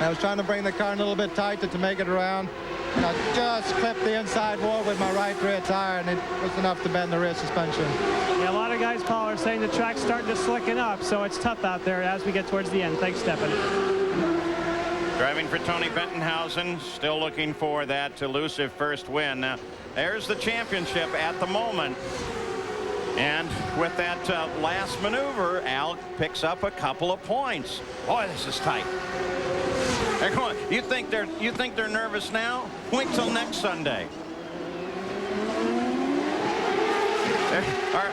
I was trying to bring the car a little bit tighter to make it around. And I just clipped the inside wall with my right rear tire, and it was enough to bend the rear suspension. Yeah, a lot of guys, Paul, are saying the track's starting to slicken up, so it's tough out there as we get towards the end. Thanks, Stefan. Driving for Tony Bentonhausen, still looking for that elusive first win. Now, there's the championship at the moment. And with that last maneuver, Al picks up a couple of points. Boy, this is tight. They're going, you think they're nervous now? Wait till next Sunday.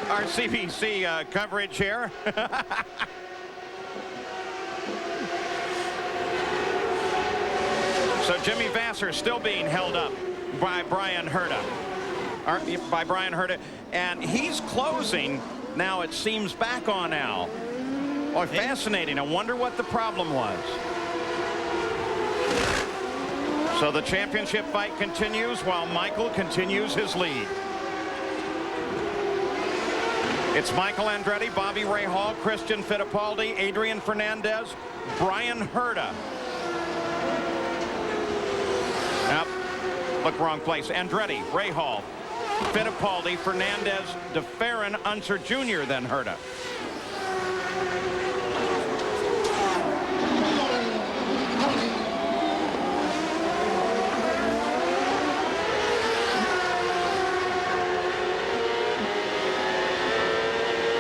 Our CBC coverage here. So Jimmy Vasser still being held up by Brian Herta. And he's closing now, it seems, back on Al. Oh, fascinating. I wonder what the problem was. So the championship fight continues while Michael continues his lead. It's Michael Andretti, Bobby Rahal, Christian Fittipaldi, Adrian Fernandez, Brian Herta. Yep. Look, wrong place. Andretti, Rahal, Fittipaldi, Fernandez, DeFerrin, Unser Jr., then Herta.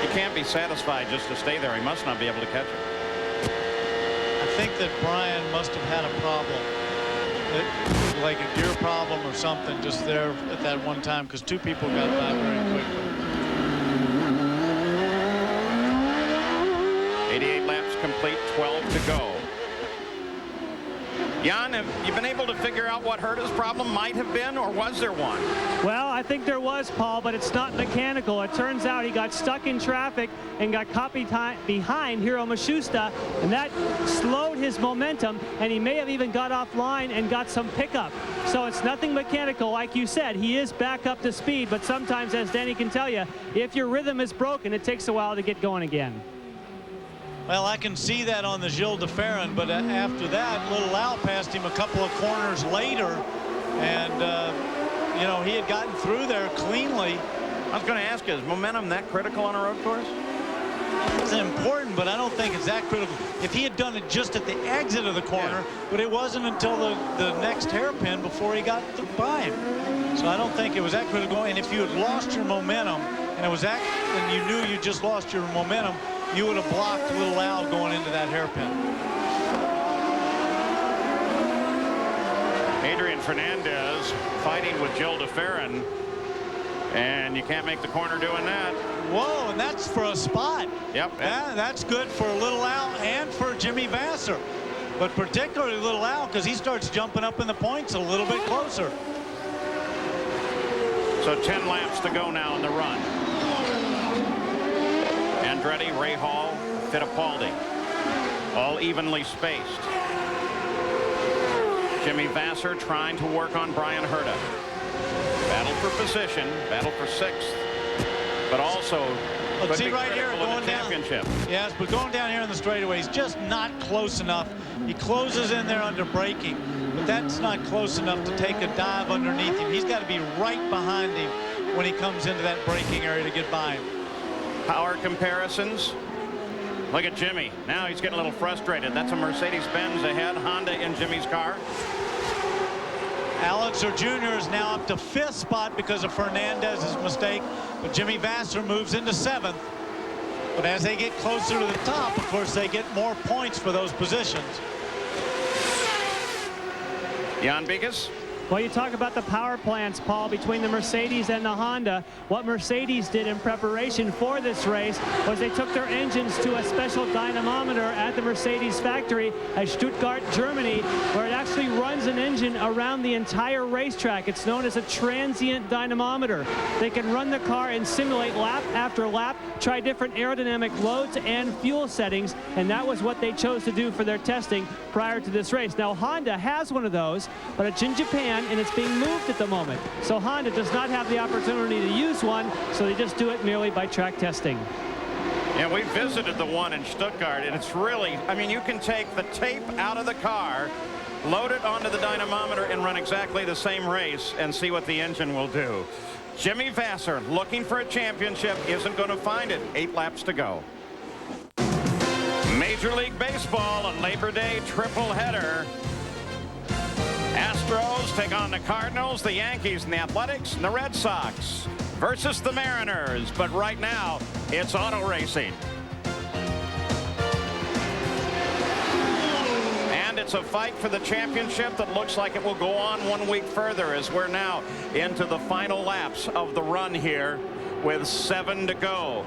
He can't be satisfied just to stay there. He must not be able to catch it. I think that Brian must have had a problem. Like a gear problem or something just there at that one time, because 2 people got by very quickly. 88 laps complete, 12 to go. Jan, have you been able to figure out what Herta's problem might have been, or was there one? Well, I think there was, Paul, but it's not mechanical. It turns out he got stuck in traffic and got caught behind Hiro Matsushita, and that slowed his momentum, and he may have even got offline and got some pickup. So it's nothing mechanical. Like you said, he is back up to speed, but sometimes, as Danny can tell you, if your rhythm is broken, it takes a while to get going again. Well, I can see that on the Gilles de Ferrin, but after that, Little Al passed him a couple of corners later, and you know, he had gotten through there cleanly. I was going to ask you, is momentum that critical on a road course? It's important, but I don't think it's that critical. If he had done it just at the exit of the corner, but it wasn't until the next hairpin before he got by him. So I don't think it was that critical. And if you had lost your momentum, and it was that, and you knew you just lost your momentum, you would have blocked Little Al going into that hairpin. Adrian Fernandez fighting with Gilles de Ferrin, and you can't make the corner doing that. Whoa, and that's for a spot. Yep. Yeah, that's good for Little Al and for Jimmy Vasser, but particularly Little Al, because he starts jumping up in the points a little bit closer. So 10 laps to go now in the run. Andretti, Rahal, Fittipaldi, all evenly spaced. Jimmy Vasser trying to work on Brian Herta. Battle for position, battle for 6th, but also let's see right here going down. Championship. Yes, but going down here in the straightaway, he's just not close enough. He closes in there under braking, but that's not close enough to take a dive underneath him. He's got to be right behind him when he comes into that braking area to get by him. Power comparisons. Look at Jimmy. Now he's getting a little frustrated. That's a Mercedes-Benz ahead, Honda in Jimmy's car. Alexer Jr. is now up to 5th spot because of Fernandez's mistake, but Jimmy Vasser moves into 7th. But as they get closer to the top, of course, they get more points for those positions. Jan Bigas. Well, you talk about the power plants, Paul, between the Mercedes and the Honda. What Mercedes did in preparation for this race was they took their engines to a special dynamometer at the Mercedes factory at Stuttgart, Germany, where it actually runs an engine around the entire racetrack. It's known as a transient dynamometer. They can run the car and simulate lap after lap, try different aerodynamic loads and fuel settings, and that was what they chose to do for their testing prior to this race. Now, Honda has one of those, but it's in Japan, and it's being moved at the moment. So Honda does not have the opportunity to use one, so they just do it merely by track testing. Yeah, we visited the one in Stuttgart, and it's really, I mean, you can take the tape out of the car, load it onto the dynamometer, and run exactly the same race and see what the engine will do. Jimmy Vasser, looking for a championship, isn't going to find it. 8 laps to go. Major League Baseball, a Labor Day triple header. Astros take on the Cardinals, the Yankees, and the Athletics, and the Red Sox versus the Mariners. But right now, it's auto racing. And it's a fight for the championship that looks like it will go on 1 week further, as we're now into the final laps of the run here with 7 to go.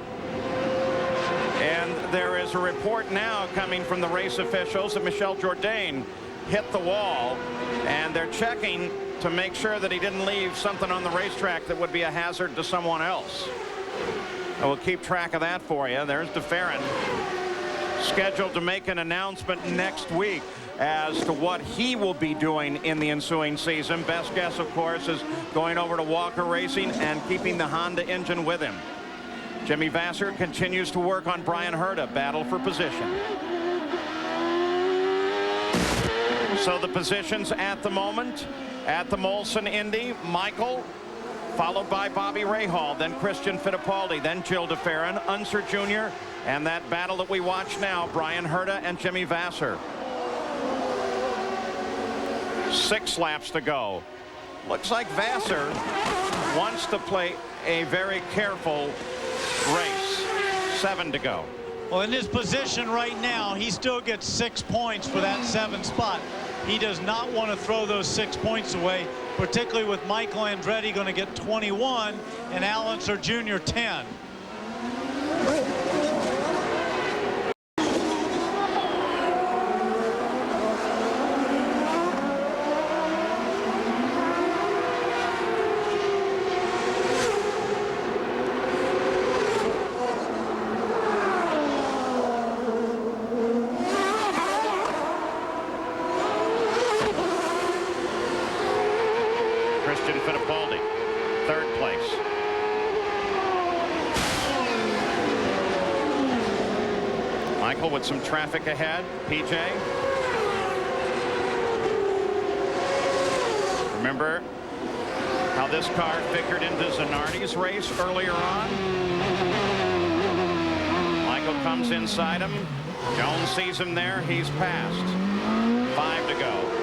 And there is a report now coming from the race officials that Michel Jourdain hit the wall, and they're checking to make sure that he didn't leave something on the racetrack that would be a hazard to someone else. And we'll keep track of that for you. There's DeFerrin, scheduled to make an announcement next week as to what he will be doing in the ensuing season. Best guess, of course, is going over to Walker Racing and keeping the Honda engine with him. Jimmy Vasser continues to work on Brian Herta, battle for position. So the positions at the moment at the Molson Indy, Michael, followed by Bobby Rahal, then Christian Fittipaldi, then Gil DeFerrin, Unser Jr., and that battle that we watch now, Brian Herta and Jimmy Vasser. 6 laps to go. Looks like Vasser wants to play a very careful race. 7 to go. Well, in this position right now, he still gets 6 points for that 7th spot. He does not want to throw those 6 points away, particularly with Michael Andretti going to get 21 and Al Unser Jr. 10. Christian Fittipaldi, 3rd place. Michael with some traffic ahead. PJ. Remember how this car figured into Zanardi's race earlier on? Michael comes inside him. Jones sees him there. He's passed. 5 to go.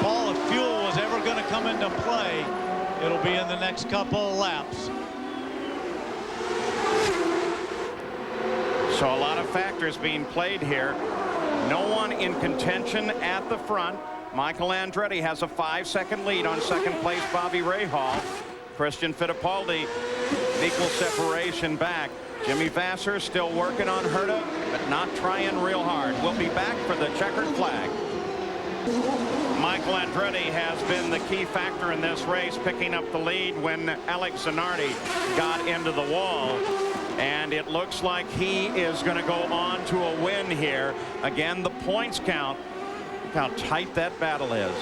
Paul, if fuel was ever going to come into play, it'll be in the next couple of laps. So a lot of factors being played here. No one in contention at the front. Michael Andretti has a 5-second lead on 2nd place Bobby Rahal. Christian Fittipaldi, equal separation back. Jimmy Vasser still working on Herta, but not trying real hard. We'll be back for the checkered flag. Michael Andretti has been the key factor in this race, picking up the lead when Alex Zanardi got into the wall. And it looks like he is going to go on to a win here. Again, the points count. Look how tight that battle is.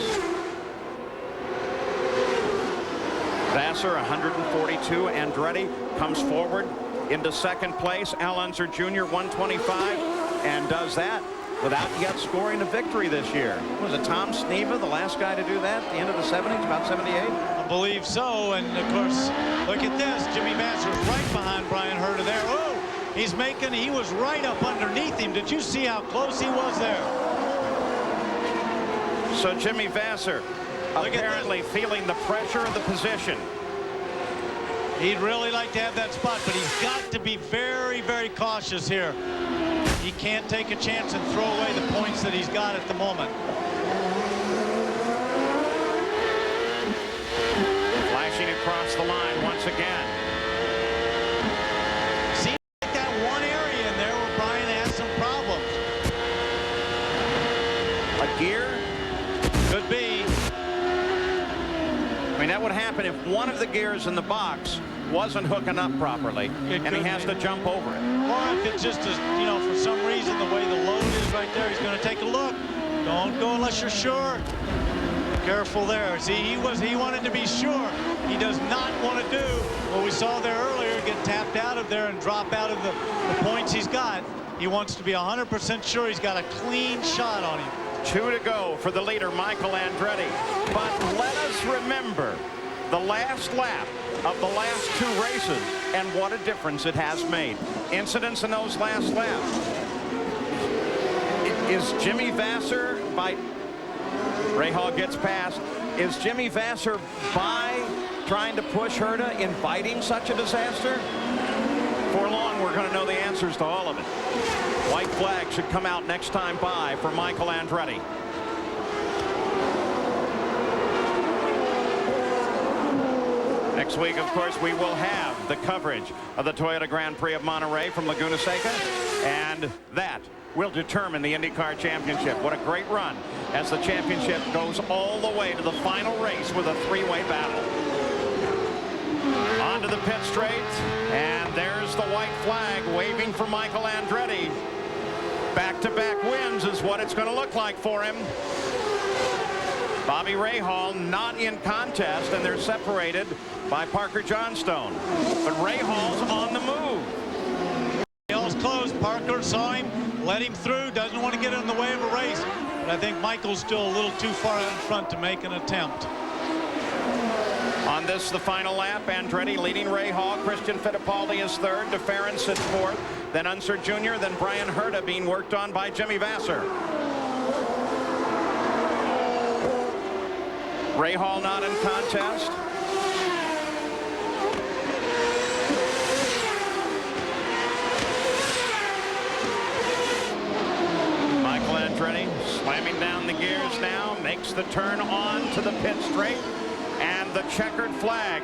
Vasser 142. Andretti comes forward into 2nd place. Al Unser Jr. 125, and does that without yet scoring a victory this year. Was it Tom Sneva, the last guy to do that at the end of the 70s, about 78? I believe so. And of course, look at this. Jimmy Vasser's right behind Brian Herta there. Oh, he was right up underneath him. Did you see how close he was there? So Jimmy Vasser apparently feeling the pressure of the position. He'd really like to have that spot, but he's got to be very, very cautious here. He can't take a chance and throw away the points that he's got at the moment. Flashing across the line once again. Seems like that one area in there where Brian has some problems. A gear? Could be. I mean, that would happen if one of the gears in the box wasn't hooking up properly, and he has to jump over it. Or if it's just, you know, for some reason, the way the load is right there, he's going to take a look. Don't go unless you're sure. Careful there. See, he wanted to be sure. He does not want to do what we saw there earlier, get tapped out of there and drop out of the points he's got. He wants to be 100% sure he's got a clean shot on him. 2 to go for the leader, Michael Andretti. But let us remember the last lap of the last 2 races and what a difference it has made. Incidents in those last laps. Is Jimmy Vasser, by Rahal gets past, is Jimmy Vasser, by trying to push Herta, inviting such a disaster? For long, we're going to know the answers to all of it. White flag should come out next time by for Michael Andretti. Next week, of course, we will have the coverage of the Toyota Grand Prix of Monterey from Laguna Seca, and that will determine the IndyCar Championship. What a great run as the championship goes all the way to the final race with a 3-way battle. Onto the pit straight, and there's the white flag waving for Michael Andretti. Back-to-back wins is what it's going to look like for him. Bobby Rahal not in contest, and they're separated by Parker Johnstone. But Rahal's on the move. Rahal's close. Parker saw him, let him through, doesn't want to get in the way of a race. But I think Michael's still a little too far out in front to make an attempt. On this, the final lap, Andretti leading Rahal. Christian Fittipaldi is third. DeFerrin sits fourth. Then Unser Jr., then Brian Herta being worked on by Jimmy Vasser. Rahal not in contest. Michael Andretti slamming down the gears now, makes the turn on to the pit straight, and the checkered flag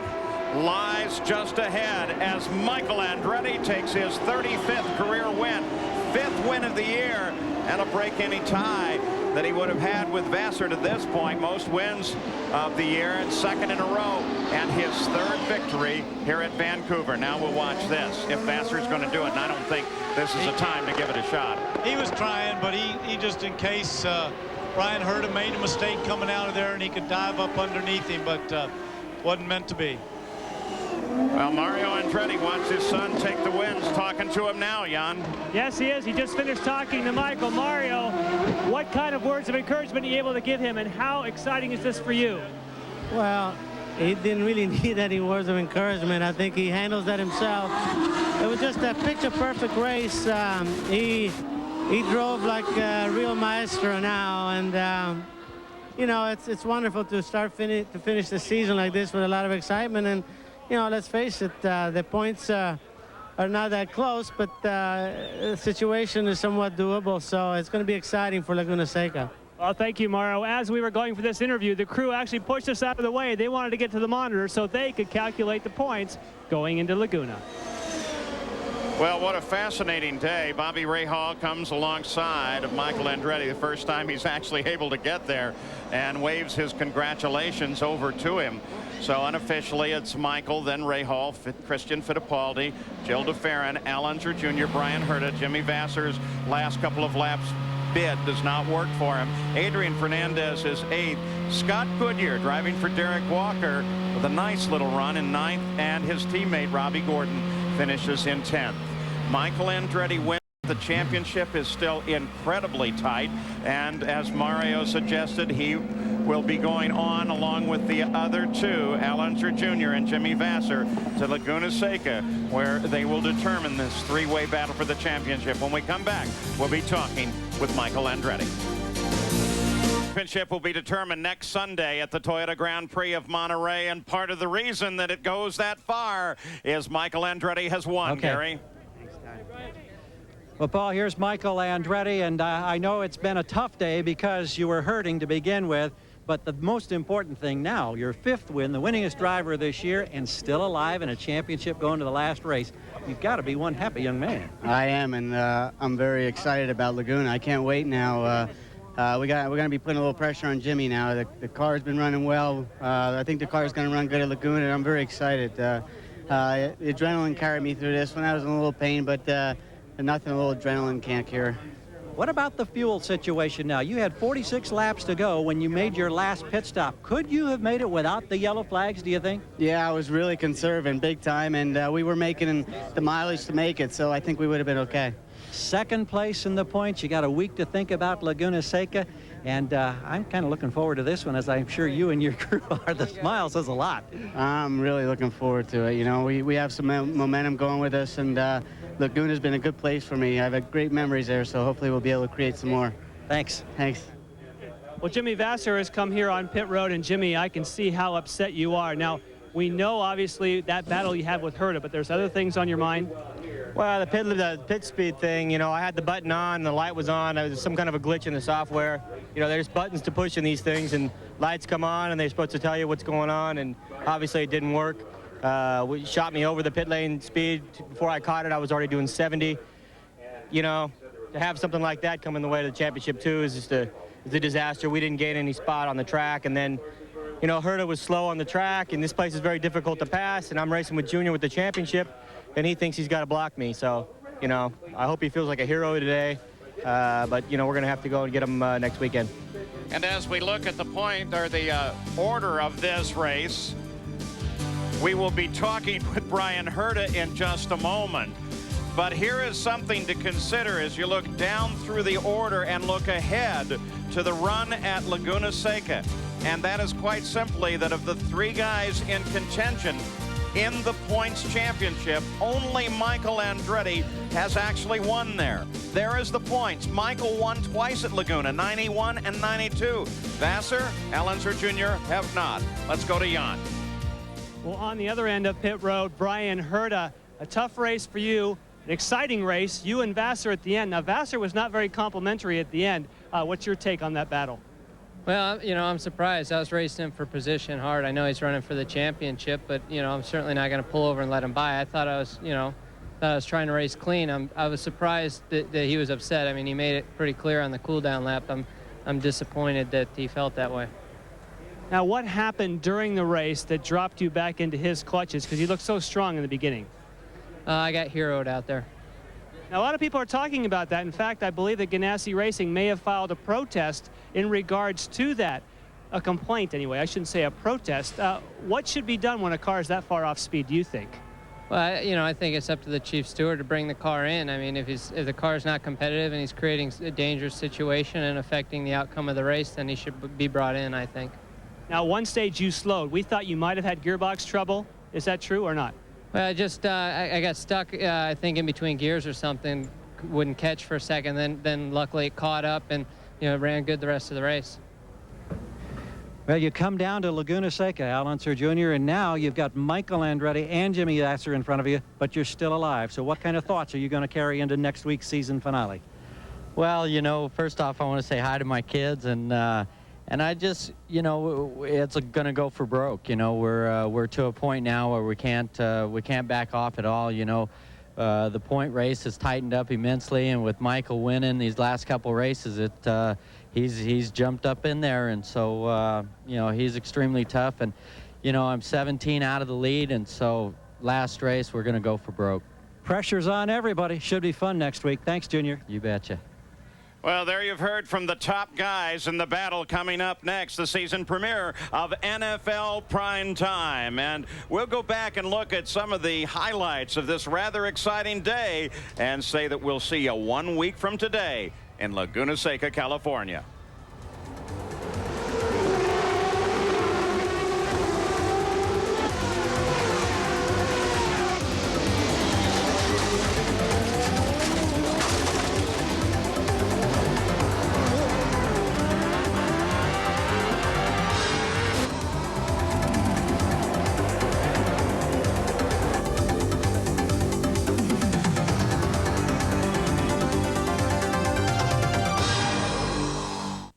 lies just ahead as Michael Andretti takes his 35th career win, 5th win of the year, and a break any tie that he would have had with Vasser to this point. Most wins of the year, and 2nd in a row, and his 3rd victory here at Vancouver. Now we'll watch this if Vasser's going to do it, and I don't think this is a time to give it a shot. He was trying, but he just, in case Brian Herta made a mistake coming out of there and he could dive up underneath him, but wasn't meant to be. Well, Mario Andretti wants his son take the wins. Talking to him now, Jan. Yes, he is. He just finished talking to Michael. Mario, what kind of words of encouragement are you able to give him, and how exciting is this for you? Well, he didn't really need any words of encouragement. I think he handles that himself. It was just a picture-perfect race. He drove like a real maestro now, and you know, it's wonderful to finish the season like this with a lot of excitement. And you know, let's face it, the points are not that close, but the situation is somewhat doable, so it's going to be exciting for Laguna Seca. Well, thank you, Mario. As we were going for this interview, the crew actually pushed us out of the way. They wanted to get to the monitor so they could calculate the points going into Laguna. Well, what a fascinating day. Bobby Rahal comes alongside of Michael Andretti, the first time he's actually able to get there, and waves his congratulations over to him. So unofficially, it's Michael, then Rahal, Christian Fittipaldi, Jill DeFerrin, Al Unser Jr., Brian Herta, Jimmy Vasser's last couple of laps bid does not work for him. Adrian Fernandez is 8th. Scott Goodyear driving for Derek Walker with a nice little run in 9th, and his teammate Robbie Gordon finishes in 10th. Michael Andretti wins. The championship is still incredibly tight, and as Mario suggested, he will be going on along with the other two, Al Unser Jr. and Jimmy Vasser, to Laguna Seca, where they will determine this 3-way battle for the championship. When we come back, we'll be talking with Michael Andretti. championship will be determined next Sunday at the Toyota Grand Prix of Monterey, and part of the reason that it goes that far is Michael Andretti has won, Okay. Gary. Well, Paul, here's Michael Andretti, and I know it's been a tough day because you were hurting to begin with, but the most important thing now, your 5th win, the winningest driver this year, and still alive in a championship going to the last race. You've got to be one happy young man. I am, and I'm very excited about Laguna. I can't wait now. We're going to be putting a little pressure on Jimmy now. The car's been running well. I think the car's going to run good at Laguna, and I'm very excited. The adrenaline carried me through this one. I was in a little pain, but nothing a little adrenaline can't cure. What about the fuel situation now? You had 46 laps to go when you made your last pit stop. Could you have made it without the yellow flags, do you think? Yeah, I was really conserving big time, and we were making the mileage to make it, so I think we would have been okay. 2nd place in the points. You got a week to think about Laguna Seca, and I'm kind of looking forward to this one, as I'm sure you and your crew are. The smile says a lot. I'm really looking forward to it. You know, we have some momentum going with us, and Laguna's been a good place for me. I've had great memories there, so hopefully we'll be able to create some more. Thanks. Thanks. Well, Jimmy Vasser has come here on pit road, and Jimmy, I can see how upset you are. Now, we know, obviously, that battle you had with Herta, but there's other things on your mind? Well, the pit speed thing, you know, I had the button on, the light was on. There was some kind of a glitch in the software. You know, there's buttons to push in these things, and lights come on, and they're supposed to tell you what's going on, and obviously it didn't work. We shot me over the pit lane speed. Before I caught it, I was already doing 70. You know, to have something like that come in the way of the championship, too, is just a disaster. We didn't gain any spot on the track, and then, you know, Herta was slow on the track, and this place is very difficult to pass, and I'm racing with Junior with the championship, and he thinks he's got to block me. So, you know, I hope he feels like a hero today, but, you know, we're going to have to go and get him next weekend. And as we look at the point, or the order of this race, we will be talking with Brian Herta in just a moment. But here is something to consider as you look down through the order and look ahead to the run at Laguna Seca. And that is quite simply that of the 3 guys in contention in the points championship, only Michael Andretti has actually won there. There is the points. Michael won twice at Laguna, 91 and 92. Vasser, Alonso Jr. have not. Let's go to Jan. Well, on the other end of pit road, Brian Herta, a tough race for you, an exciting race. You and Vasser at the end. Now, Vasser was not very complimentary at the end. What's your take on that battle? Well, you know, I'm surprised. I was racing him for position hard. I know he's running for the championship, but, you know, I'm certainly not going to pull over and let him by. I thought I was, you know, trying to race clean. I was surprised that he was upset. I mean, he made it pretty clear on the cool-down lap. I'm disappointed that he felt that way. Now, what happened during the race that dropped you back into his clutches? Because you looked so strong in the beginning. I got heroed out there. Now, a lot of people are talking about that. In fact, I believe that Ganassi Racing may have filed a protest in regards to that. A complaint, anyway. I shouldn't say a protest. What should be done when a car is that far off speed, do you think? Well, you know, I think it's up to the chief steward to bring the car in. I mean, if the car is not competitive and he's creating a dangerous situation and affecting the outcome of the race, then he should be brought in, I think. Now, one stage you slowed. We thought you might have had gearbox trouble. Is that true or not? Well, I got stuck, I think, in between gears or something. Wouldn't catch for a second. Then luckily it caught up and, you know, ran good the rest of the race. Well, you come down to Laguna Seca, Al Unser Jr., and now you've got Michael Andretti and Jimmy Vasser in front of you, but you're still alive. So what kind of thoughts are you going to carry into next week's season finale? Well, you know, first off, I want to say hi to my kids, and I just, you know, it's going to go for broke. You know, we're to a point now where we can't back off at all. You know, the point race has tightened up immensely, and with Michael winning these last couple races, he's jumped up in there, and so you know, he's extremely tough. And you know, I'm 17 out of the lead, and so last race we're going to go for broke. Pressure's on everybody. Should be fun next week. Thanks, Junior. You betcha. Well, there you've heard from the top guys in the battle. Coming up next, the season premiere of NFL Prime Time. And we'll go back and look at some of the highlights of this rather exciting day and say that we'll see you 1 week from today in Laguna Seca, California.